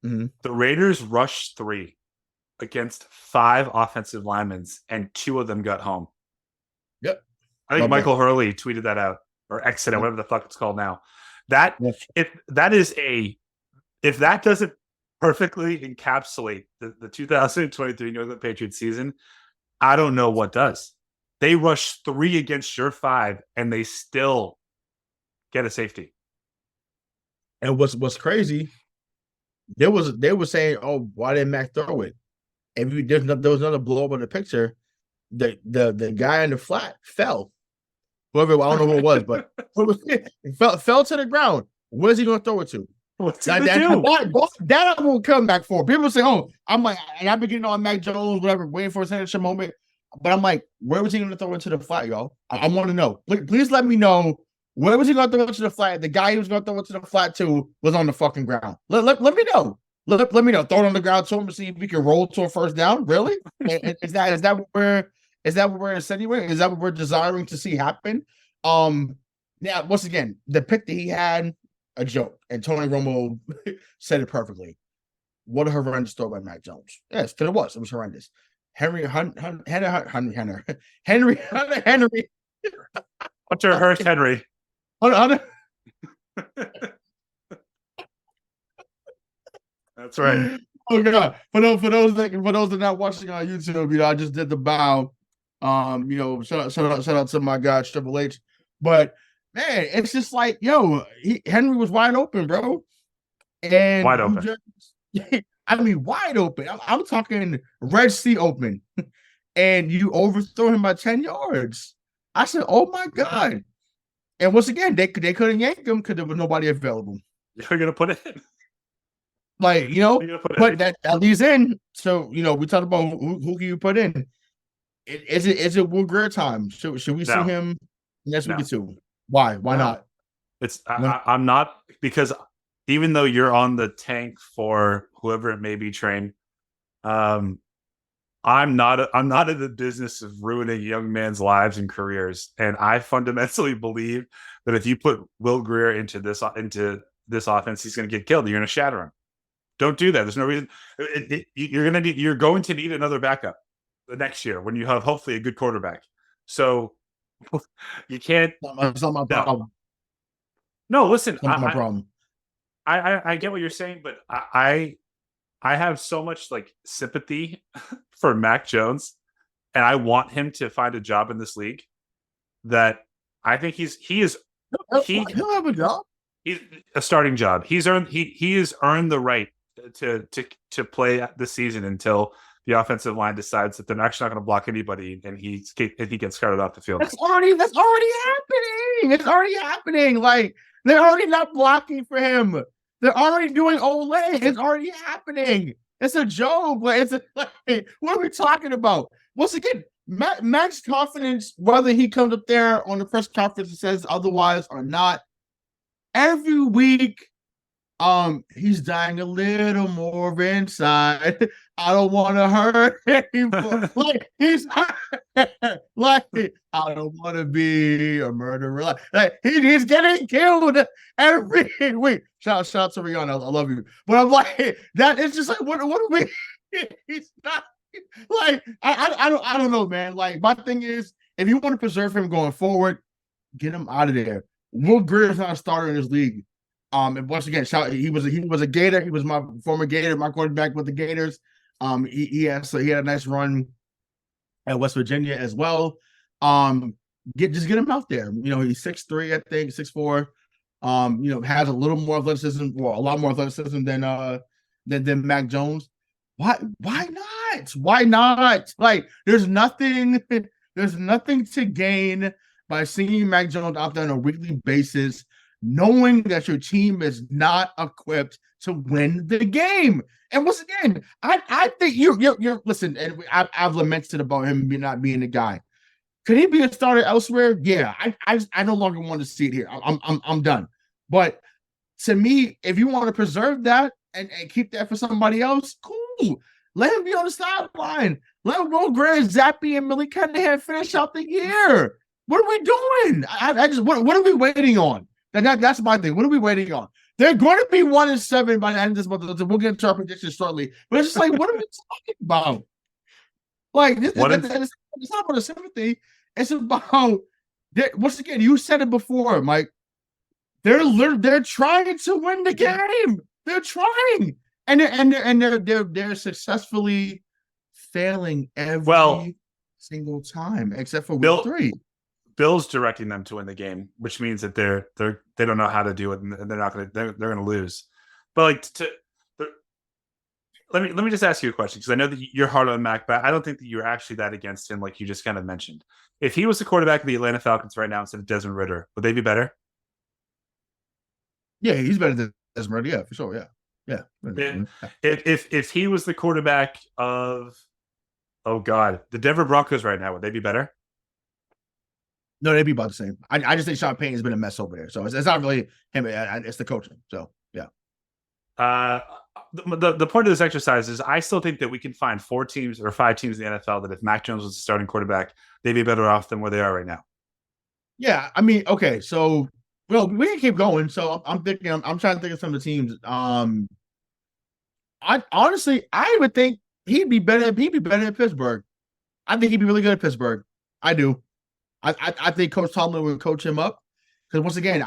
Mm-hmm. The Raiders rushed 3 against 5 offensive linemen, and 2 of them got home. Yep. I think Michael Hurley tweeted that out, or exited, whatever the fuck it's called now. That if that doesn't perfectly encapsulate the 2023 New England Patriots season, I don't know what does. They rushed 3 against your 5, and they still get a safety. And what's crazy, they were saying, "Oh, why didn't Mac throw it?" And there was another blow up in the picture. The guy in the flat fell. Whoever, I don't know who it was, but fell to the ground. What is he going to throw it to? What's he going to do? That I won't come back for. People say, "Oh, I'm like," and I've been getting on Mac Jones, whatever, waiting for a signature moment. But I'm like, where was he going to throw it to the flat, y'all? I want to know. Please let me know. Where was he going to throw it to the flat? The guy he was going to throw it to the flat to was on the fucking ground. Let me know. Let me know. Throw it on the ground to him to see if we can roll to a first down. Really? Is that what we're insinuating? Is that what we're desiring to see happen? Now, once again, the pick that he had, a joke, and Tony Romo said it perfectly. What a horrendous throw by Mac Jones. Yes, because it was horrendous. Henry. Hunter Hurst Henry. That's right. Oh god! For those that are not watching on YouTube, I just did the bow. Shout out to my guy Triple H. But man, it's just like, Henry was wide open, bro. And wide open. I mean, wide open. I'm talking Red Sea open. And you overthrow him by 10 yards. I said, oh my God. And once again, they couldn't yank him because there was nobody available. You're gonna put it in. Like, put that leads in. So, we talked about who can you put in. Is it Will Greer time? Should we see him next week too? Why? Why not? It's I'm not, because even though you're on the tank for whoever it may be, train, I'm not in the business of ruining young men's lives and careers, and I fundamentally believe that if you put Will Greer into this offense, he's going to get killed. You're going to shatter him. Don't do that. There's no reason. You're going to need another backup the next year when you have hopefully a good quarterback. So you can't. It's not my problem. No, listen. It's not my problem. I get what you're saying, but I have so much sympathy for Mac Jones, and I want him to find a job in this league, that I think he'll have a job. He's a starting job. He has earned the right to play this season until the offensive line decides that they're actually not going to block anybody, and he gets carted off the field. That's already happening. It's already happening. Like, they're already not blocking for him. They're already doing Ole. It's already happening. It's a joke. What are we talking about? Once again, Mac's confidence, whether he comes up there on the press conference and says otherwise or not, every week, he's dying a little more inside. I don't want to hurt him. I don't want to be a murderer. He's getting killed every week. Shout out to Rihanna. I love you. But I'm like, that is just like, what are we? He's not I don't know, man. Like, my thing is, if you want to preserve him going forward, get him out of there. Will Greer is not a starter in this league. And once again, he was a Gator. He was my former Gator, my quarterback with the Gators. He had a nice run at West Virginia as well. Get him out there. He's 6'3", I think, 6'4". Has a little more athleticism, well, a lot more athleticism than Mac Jones. Why not? Why not? Like, there's nothing to gain by seeing Mac Jones out there on a weekly basis, knowing that your team is not equipped to win the game. And once again, I think you're listen, and I've lamented about him not being the guy. Could he be a starter elsewhere? Yeah, I no longer want to see it here. I'm done. But to me, if you want to preserve that and keep that for somebody else, cool. Let him be on the sideline. Let Will Grant, Zappy, and Malik Cunningham finish out the year. What are we doing? I just what are we waiting on? That's my thing. What are we waiting on? They're going to be 1-7 by the end of this month. We'll get into our predictions shortly. But it's just like, what are we talking about? Like it's not about a sympathy. It's about once again. You said it before, Mike. They're trying to win the game. They're trying, and they're successfully failing every single time, except for week 3. Bill's directing them to win the game, which means that they don't know how to do it, and they're gonna lose. But let me just ask you a question, because I know that you're hard on Mac, but I don't think that you're actually that against him, like you just kind of mentioned. If he was the quarterback of the Atlanta Falcons right now instead of Desmond Ridder, would they be better? Yeah, he's better than Desmond Ridder. Yeah, for sure. Yeah. If he was the quarterback of, the Denver Broncos right now, would they be better? No, they'd be about the same. I just think Sean Payton's been a mess over there, so it's not really him. It's the coaching. So yeah. The point of this exercise is I still think that we can find 4 teams or 5 teams in the NFL that if Mac Jones was the starting quarterback, they'd be better off than where they are right now. Yeah, I mean, okay, so we can keep going. So I'm trying to think of some of the teams. I honestly would think he'd be better at Pittsburgh. I think he'd be really good at Pittsburgh. I do. I think Coach Tomlin would coach him up, because once again,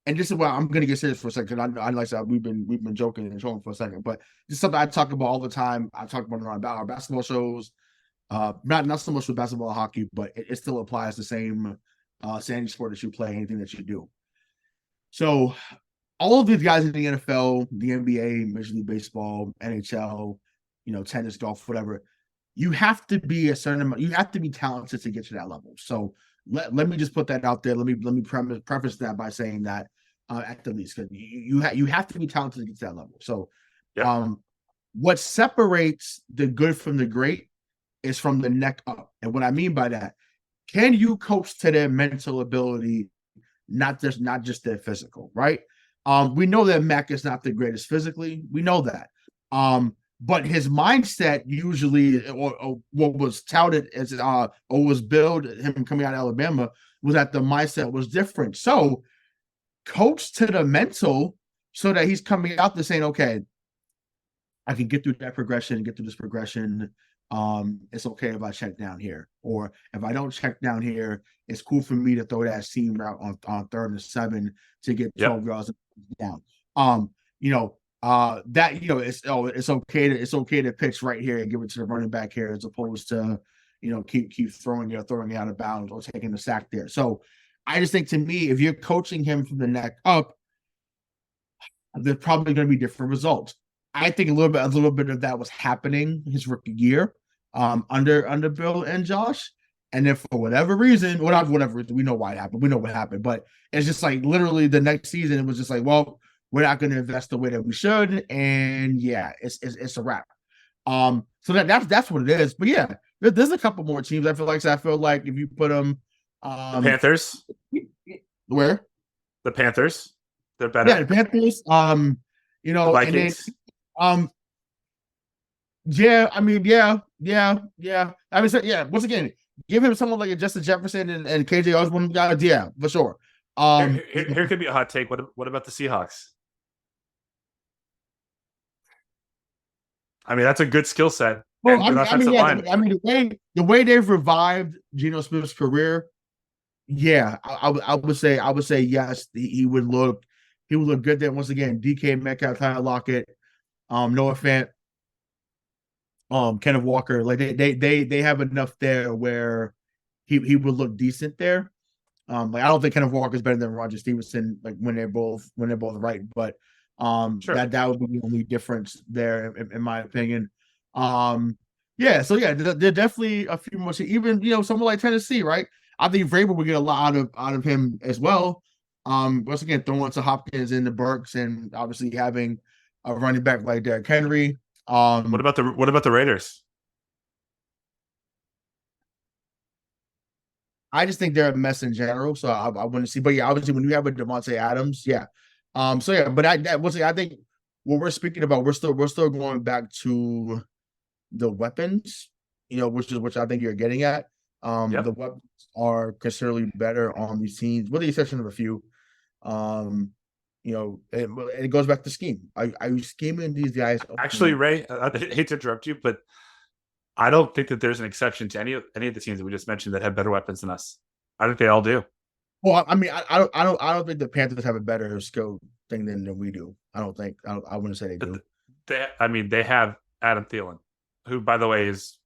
and this is why I'm going to get serious for a second. I like that we've been joking and showing for a second, but this is something I talk about all the time. I talk about it on our basketball shows, not so much with basketball and hockey, but it still applies the same any sport that you play, anything that you do. So all of these guys in the NFL, the NBA, Major League Baseball, NHL, tennis, golf, whatever, you have to be a certain amount. You have to be talented to get to that level. So let me just put that out there. Let me preface that by saying that at the least, because you have to be talented to get to that level. So, what separates the good from the great is from the neck up. And what I mean by that, can you coach to their mental ability, not just their physical, right? We know that Mac is not the greatest physically. We know that. But his mindset usually, or what was touted as, or was billed, him coming out of Alabama, was that the mindset was different. So coach to the mental so that he's coming out there saying, okay, I can get through that progression, get through this progression. It's okay if I check down here. Or if I don't check down here, it's cool for me to throw that seam route on 3rd and 7 to get 12 yards down. It's okay to pitch right here and give it to the running back here, as opposed to keep throwing it out of bounds or taking the sack there. So I just think, to me, if you're coaching him from the neck up, there's probably going to be different results. I think a little bit of that was happening his rookie year, under Bill and Josh. And then for whatever reason, we know why it happened. We know what happened, but it's just like literally the next season, it was just like, well, we're not going to invest the way that we should, and it's a wrap. So that's what it is. But yeah, there's a couple more teams. I feel like if you put them, the Panthers, where the Panthers, they're better. Yeah, the Panthers. The Vikings. Yeah. I mean, yeah. I mean, once again, give him someone like a Justin Jefferson and KJ Osborne guys. Yeah, for sure. Here could be a hot take. What about the Seahawks? I mean, that's a good skill set. Well, the way they've revived Geno Smith's career, yeah, I would say yes. He would look good there. Once again, DK Metcalf, Tyler Lockett, Noah Fant, Kenneth Walker, like they have enough there where he would look decent there. Like I don't think Kenneth Walker is better than Roger Stevenson, like when they're both right, but sure. that would be the only difference there in my opinion. There definitely a few more. Even someone like Tennessee, right? I think Vrabel would get a lot out of him as well. Once again, throwing to Hopkins and the Burks, and obviously having a running back like Derrick Henry. What about the Raiders? I just think they're a mess in general. So I want to see. But yeah, obviously when you have a Devante Adams, yeah. So yeah, but I think what we're speaking about, we're still going back to the weapons, which I think you're getting at. The Yep. weapons are considerably better on these teams, with the exception of a few. It goes back to scheme. Are you scheming these guys? Actually, Ray, I hate to interrupt you, but I don't think that there's an exception to any of the teams that we just mentioned that have better weapons than us. I think they all do. Well, I mean, I don't think the Panthers have a better skill thing than we do. I don't think. I wouldn't say they do. They have Adam Thielen, who, by the way, is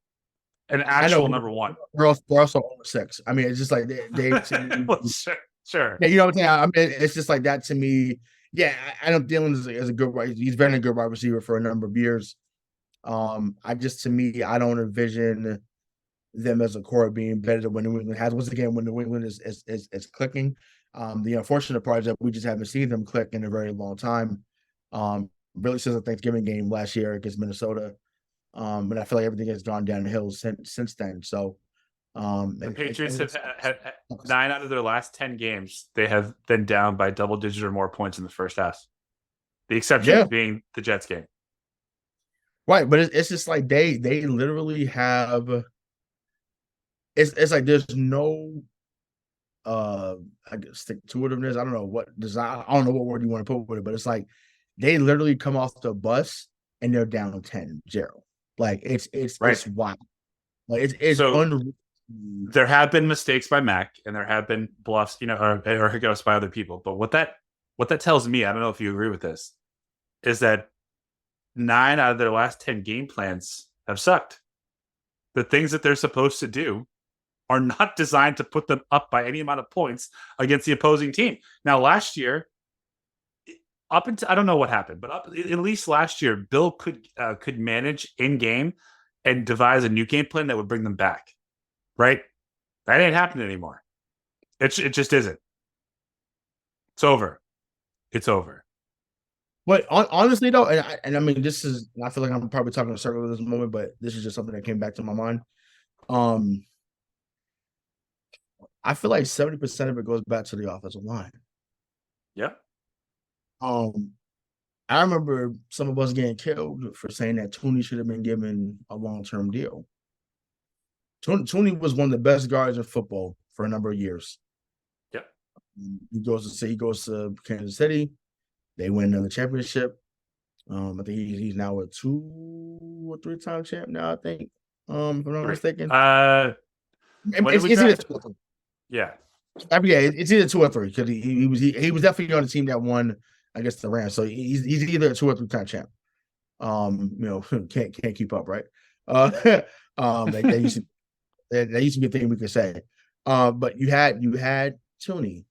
an I know actual number one. we're also over 6. I mean, it's just like they Well, sure. yeah, you know what I'm saying. I mean, it's just like that to me. Yeah, I know Dylan is a good wide. He's been a good wide receiver for a number of years. To me, I don't envision them as a core being better than when New England has. Once again, when New England is clicking. The unfortunate part is that we just haven't seen them click in a very long time. Really since the Thanksgiving game last year against Minnesota. And I feel like everything has gone downhill since then. So the Patriots have had 9 out of their last 10 games. They have been down by double-digit or more points in the first half. The exception being the Jets game. Right, but it's just like they literally have. It's like there's no I guess stick to itiveness. I don't know what design. I don't know what word you want to put with it, but it's like they literally come off the bus and they're down 10-0. Like it's right. It's wild. Like it's so unreal. There have been mistakes by Mac, and there have been bluffs, or hiccups by other people. But what that tells me, I don't know if you agree with this, is that 9 out of their last 10 game plans have sucked. The things that they're supposed to do are not designed to put them up by any amount of points against the opposing team. Now, last year, up until I don't know what happened, but at least last year, Bill could manage in game and devise a new game plan that would bring them back. Right? That ain't happening anymore. It just isn't. It's over. It's over. But honestly, though, and I mean, I feel like I'm probably talking in a circle at this moment, but this is just something that came back to my mind. I feel like 70% of it goes back to the offensive line. Yeah. I remember some of us getting killed for saying that Tooney should have been given a long-term deal. Tooney was one of the best guards in football for a number of years. Yep. He goes to Kansas City. They win another championship. I think he's now a 2 or 3-time champ now, I think. If I'm not mistaken. Yeah. It's either 2 or 3 because he was definitely on the team that won, I guess, the Rams. So he's either a 2 or 3-time champ. Can't keep up, right? They used to be a thing we could say. But you had Tooney,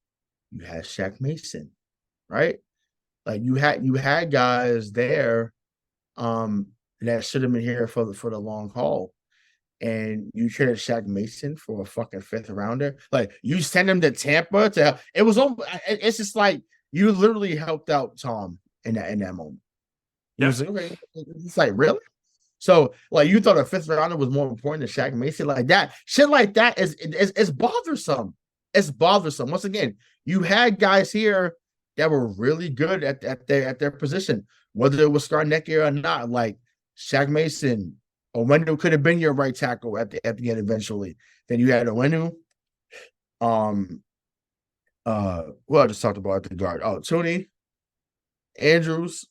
you had Shaq Mason, right? Like you had guys there that should have been here for the long haul. And you traded Shaq Mason for a fucking 5th rounder. Like you send him to Tampa it's just like you literally helped out Tom in that moment. Yep. It's like, really? So, like, you thought a 5th rounder was more important than Shaq Mason? Like that, shit like that is bothersome. It's bothersome. Once again, you had guys here that were really good at their position, whether it was Scarnecchia or not. Like Shaq Mason, Owenu could have been your right tackle at the end eventually. Then you had Owenu. I just talked about the guard. Oh, Tooney, Andrews,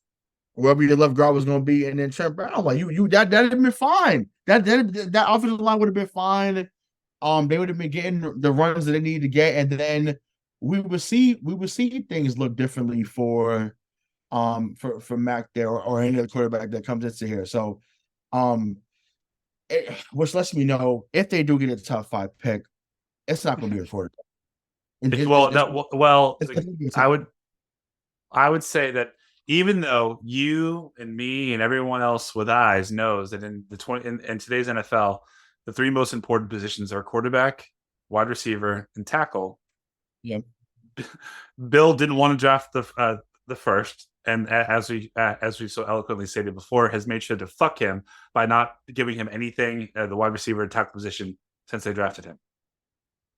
whoever your left guard was going to be, and then Trent Brown. Like that'd have been fine. That offensive line would have been fine. They would have been getting the runs that they needed to get, and then we would see things look differently for Mac there or any other quarterback that comes into here. So, which lets me know if they do get a top 5 pick, it's not going to be a quarterback. I would say that even though you and me and everyone else with eyes knows that in today's NFL, the 3 most important positions are quarterback, wide receiver, and tackle. Yeah. Bill didn't want to draft the first, and as we so eloquently stated before, has made sure to fuck him by not giving him anything at the wide receiver and tackle position since they drafted him.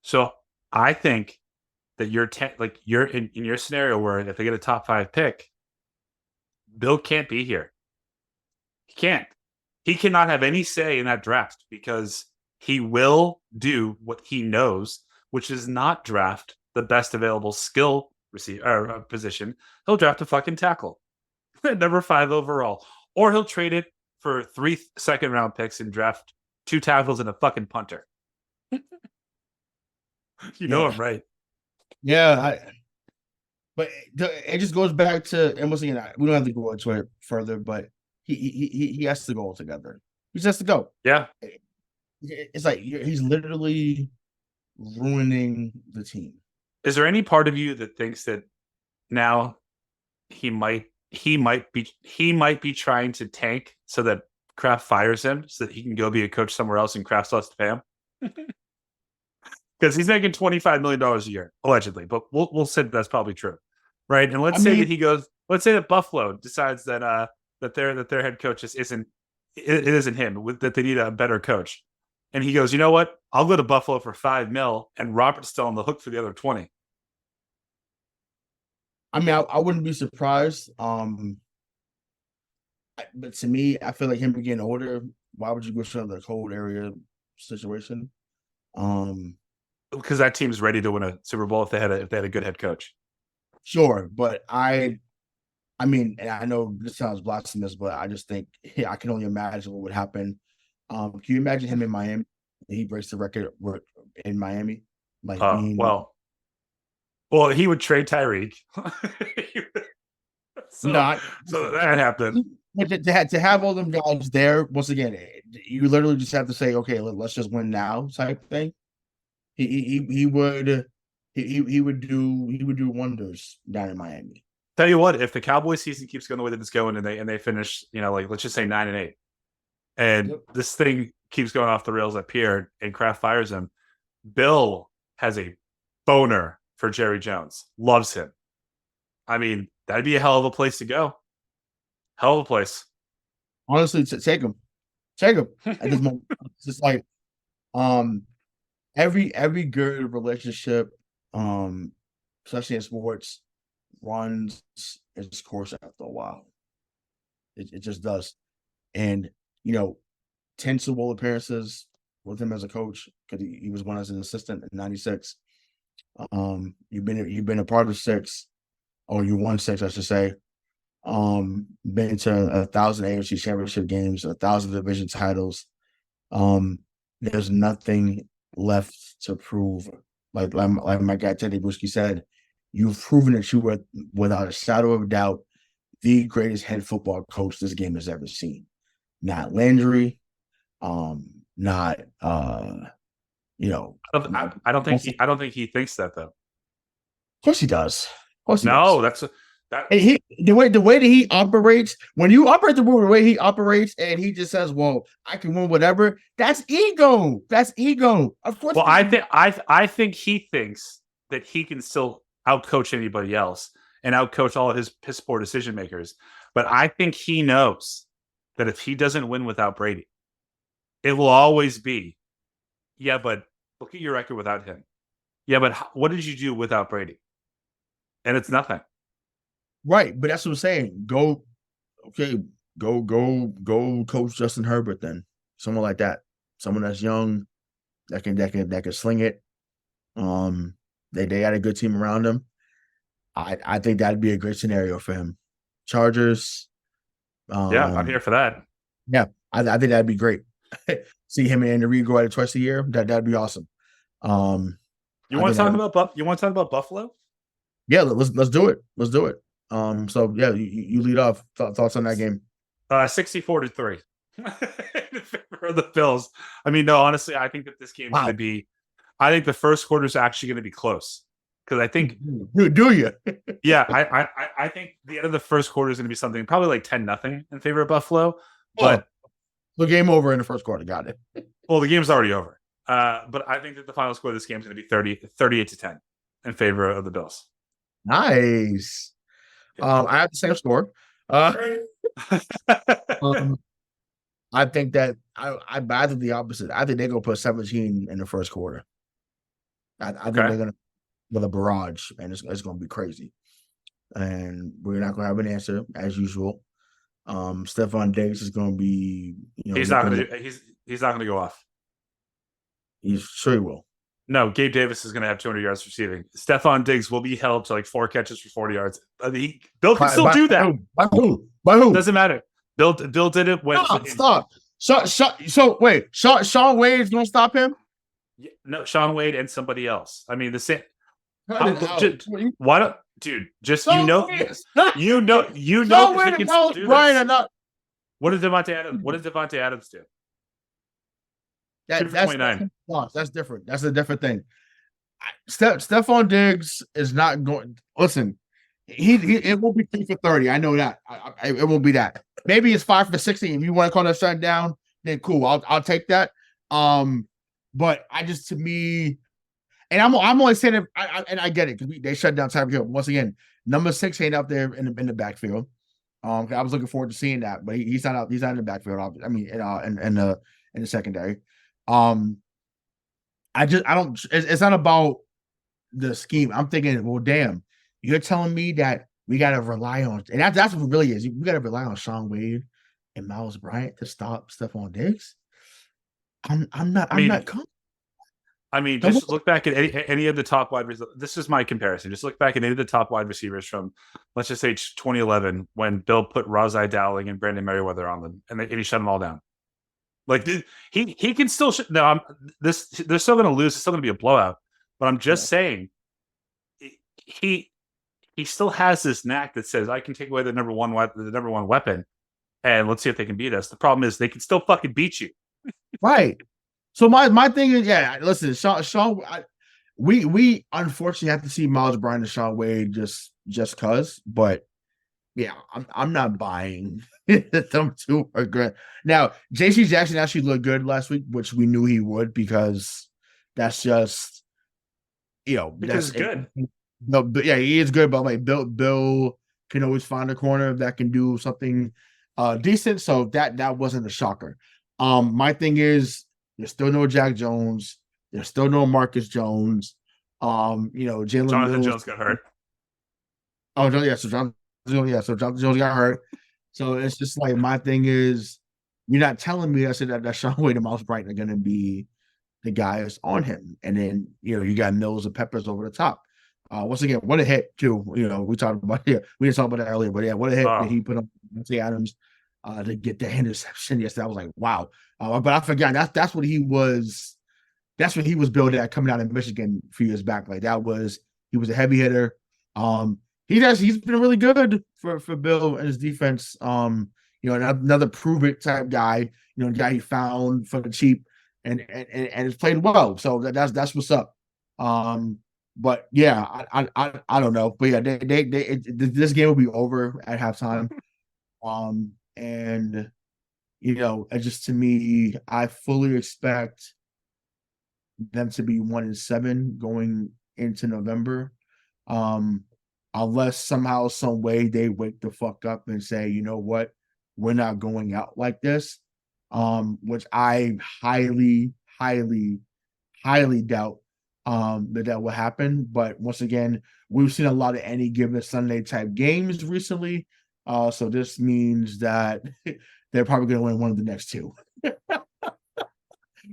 So I think that you're in your scenario where if they get a top 5 pick, Bill can't be here. He can't. He cannot have any say in that draft because he will do what he knows, which is not draft the best available skill position. He'll draft a fucking tackle, number 5 overall, or he'll trade it for 3 second-round picks and draft 2 tackles and a fucking punter. I'm right. Yeah, but it just goes back to, and once again, we don't have to go into it further, but he has to go altogether. He just has to go. Yeah. It's like he's literally ruining the team. Is there any part of you that thinks that now he might be trying to tank so that Kraft fires him so that he can go be a coach somewhere else and Kraft's less to pay him? Because he's making $25 million a year, allegedly, but we'll say that's probably true. Right. And let's say that Buffalo decides that their head coach isn't him, that they need a better coach. And he goes, you know what? I'll go to Buffalo for $5 million, and Robert's still on the hook for the other 20. I mean, I wouldn't be surprised. But to me, I feel like him getting older, why would you go to another cold area situation? Because that team's ready to win a Super Bowl if they had a good head coach. Sure, but I mean, and I know this sounds blasphemous, but I just think I can only imagine what would happen. Can you imagine him in Miami? He breaks the record in Miami, like well, he would trade Tyreek. so that happened. To have all them guys there, once again, you literally just have to say, okay, let's just win now, type thing. He would do wonders down in Miami. Tell you what, if the Cowboys season keeps going the way that it's going, and they finish, let's just say 9-8, and this thing keeps going off the rails up here, and Kraft fires him, Bill has a boner for Jerry Jones, loves him. I mean, that'd be a hell of a place to go. Hell of a place. Honestly, take him at this moment. It's just like, every good relationship, especially in sports, runs its course after a while. It just does. And 10 Super Bowl appearances with him as a coach, because he was one as an assistant in '96. You've been a part of 6, or you won 6, I should say. Been to 1,000 AFC championship games, 1,000 division titles. There's nothing left to prove. Like my guy Teddy Bruschi said, you've proven that you were, without a shadow of a doubt, the greatest head football coach this game has ever seen. Not Landry, not I don't think he thinks that, though. Of course he does. He the way that he operates, when you operate the way he operates, and he just says, "Well, I can win whatever." That's ego. That's ego. Of course. Well, I think he thinks that he can still outcoach anybody else and outcoach all of his piss poor decision makers. But I think he knows that if he doesn't win without Brady, it will always be, yeah, but look at your record without him. Yeah, but what did you do without Brady? And it's nothing. Right, but that's what I'm saying. Go coach Justin Herbert then. Someone like that. Someone that's young, that can sling it. They got a good team around him. I think that'd be a great scenario for him. Chargers. Yeah, I'm here for that. Yeah, I think that'd be great. See him and Andy Reid go at it twice a year. That'd be awesome. You want to talk about Buffalo? Yeah, let's do it. Let's do it. So yeah, you lead off. Thoughts on that game? 64-3 in favor of the Bills. I mean, no, honestly, I think that this game's going to be. I think the first quarter is actually going to be close, because I think. Do you? Yeah, I think the end of the first quarter is going to be something probably like 10-0 in favor of Buffalo. But the game over in the first quarter. Got it. Well, the game's already over. But I think that the final score of this game is going to be 38-10 in favor of the Bills. Nice. I have the same score. I think that I think the opposite. I think they're gonna put 17 in the first quarter. I think they're gonna with a barrage, and it's gonna be crazy. And we're not gonna have an answer as usual. Stephon Diggs is gonna be, he's not gonna he's not gonna go off. He's sure he will. No, Gabe Davis is going to have 200 yards receiving. Stephon Diggs will be held to like 4 catches for 40 yards. Bill can still do that. By who? By who? Doesn't matter. Bill did it when. Stop. So wait, Shaun Wade is going to stop him? No, Shaun Wade and somebody else. I mean, the same. Why don't, dude? Just you know. Shaun Wade and Miles Bryant are not. What did Devante Adams do? That's different. That's a different thing. Stephon Diggs is not going. Listen, it won't be 3 for 30. I know that. It won't be that. Maybe it's 5 for 60. If you want to call that shut down, then cool. I'll take that. But to me, and I'm only saying it. I get it because they shut down Tyreek Hill once again. Number 6 ain't out there in the backfield. I was looking forward to seeing that, but he's not out. He's not in the backfield. I mean, in the secondary. It's not about the scheme. I'm thinking, well, damn, you're telling me that we got to rely on, and that's what it really is. We got to rely on Shaun Wade and Miles Bryant to stop Stephon Diggs. I'm not comfortable. I mean, just look back at any of the top wide receivers. This is my comparison. Just look back at any of the top wide receivers from, let's just say 2011, when Bill put Rosai Dowling and Brandon Merriweather on them, and he shut them all down. Like he can still they're still going to lose. It's still going to be a blowout. But I'm just saying, he still has this knack that says I can take away the number one weapon, and let's see if they can beat us. The problem is they can still fucking beat you. Right. So my thing is, listen, Shaun, we unfortunately have to see Miles Bryant and Shaun Wade just cause, but yeah, I'm not buying them two are good. Now, JC Jackson actually looked good last week, which we knew he would because that's just because good. No, but yeah, he is good, but like Bill can always find a corner that can do something decent. So that wasn't a shocker. My thing is there's still no Jack Jones, there's still no Marcus Jones. Jalen Jonathan Jones got hurt. Oh yeah, so Jonathan Jones got hurt. So it's just like my thing is, you're not telling me that Shaun Wade and Miles Bryant are going to be the guys on him, and then you got Mills and Peppers over the top. Once again, what a hit too. We talked about we didn't talk about that earlier, but yeah, what a hit that he put on Devante Adams to get the interception. Yes, I was like, wow. But I forgot that's what he was. That's what he was building at coming out of Michigan a few years back. Like he was a heavy hitter. He's been really good for Bill and his defense. Another prove it type guy. A guy he found for the cheap and has played well. So that's what's up. But yeah, I don't know. But yeah, this game will be over at halftime. And just to me, I fully expect them to be 1-7 going into November. Unless somehow, some way they wake the fuck up and say, you know what, we're not going out like this. Which I highly, highly, highly doubt that will happen. But once again, we've seen a lot of any given Sunday type games recently. So this means that they're probably going to win one of the next two.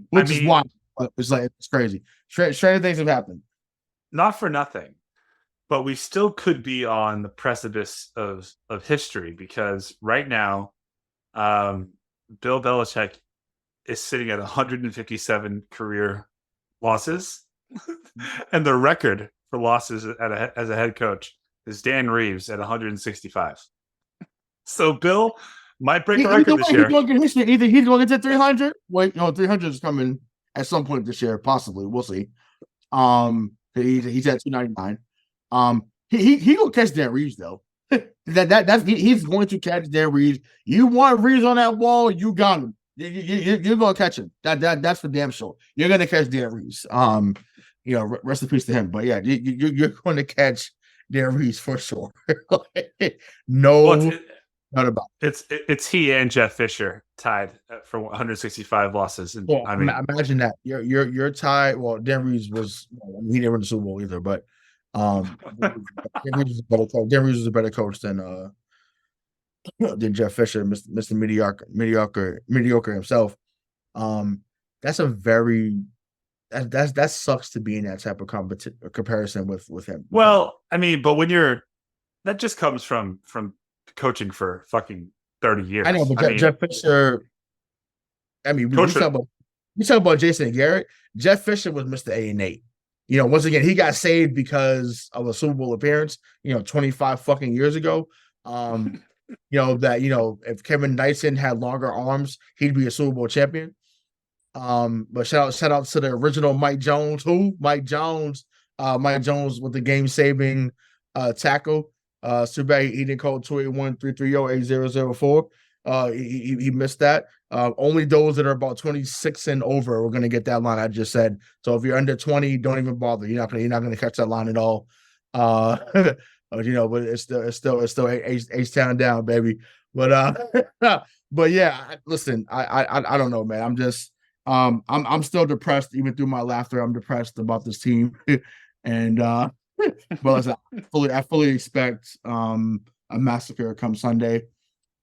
Which is why it's crazy. Strange things have happened. Not for nothing. But we still could be on the precipice of history because right now, Bill Belichick is sitting at 157 career losses, and the record for losses as a head coach is Dan Reeves at 165. So Bill might break the record this year. Either he's going to get to 300. Wait, no, 300 is coming at some point this year, possibly. We'll see. He's at 299. He gonna catch Dan Reeves though. He's going to catch Dan Reeves. You want Reeves on that wall, you got him. You're gonna catch him. That's for damn sure. You're gonna catch Dan Reeves. Rest in peace to him. But yeah, you're going to catch Dan Reeves for sure. No Not about. It's he and Jeff Fisher tied for 165 losses. And Well, I mean, imagine that you're tied. Well, Dan Reeves was he didn't win the Super Bowl either, but Dan Reeves was a better coach than Jeff Fisher, Mr. Mediocre himself. That's a very that sucks to be in that type of comparison with him. Well, I mean, but when that just comes from coaching for fucking 30 years. I know, but Jeff Fisher. I mean, we talk about Jason Garrett. Jeff Fisher was Mr. 8-8. You know, once again, he got saved because of a Super Bowl appearance. 25 fucking years ago. If Kevin Dyson had longer arms, he'd be a Super Bowl champion. But shout out to the original Mike Jones. Mike Jones with the game-saving tackle. Too bad he didn't call 281-330-8004. He missed that. Only those that are about 26 and over are going to get that line I just said. So if you're under 20, don't even bother. You're not going to catch that line at all. But it's still H-Town down, baby. But but yeah, listen, I don't know, man. I'm just I'm still depressed even through my laughter. I'm depressed about this team, and but listen, I fully expect a massacre come Sunday,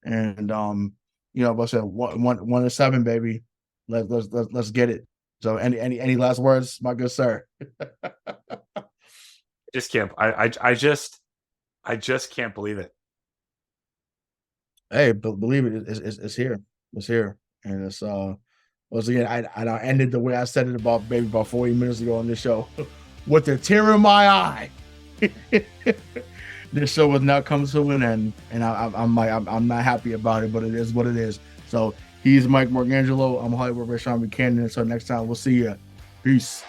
and but I said 1-7, baby. Let's get it. So any last words, my good sir? Just can't. I just can't believe it. Hey, believe it. It's here. It's here, and it's once again. I ended the way I said it about 40 minutes ago on this show, with a tear in my eye. This show has now come to an end, and I'm not happy about it, but it is what it is. So he's Mike Marcangelo. I'm Hollywood Rayhsawn Buchanan. Until next time, we'll see you. Peace.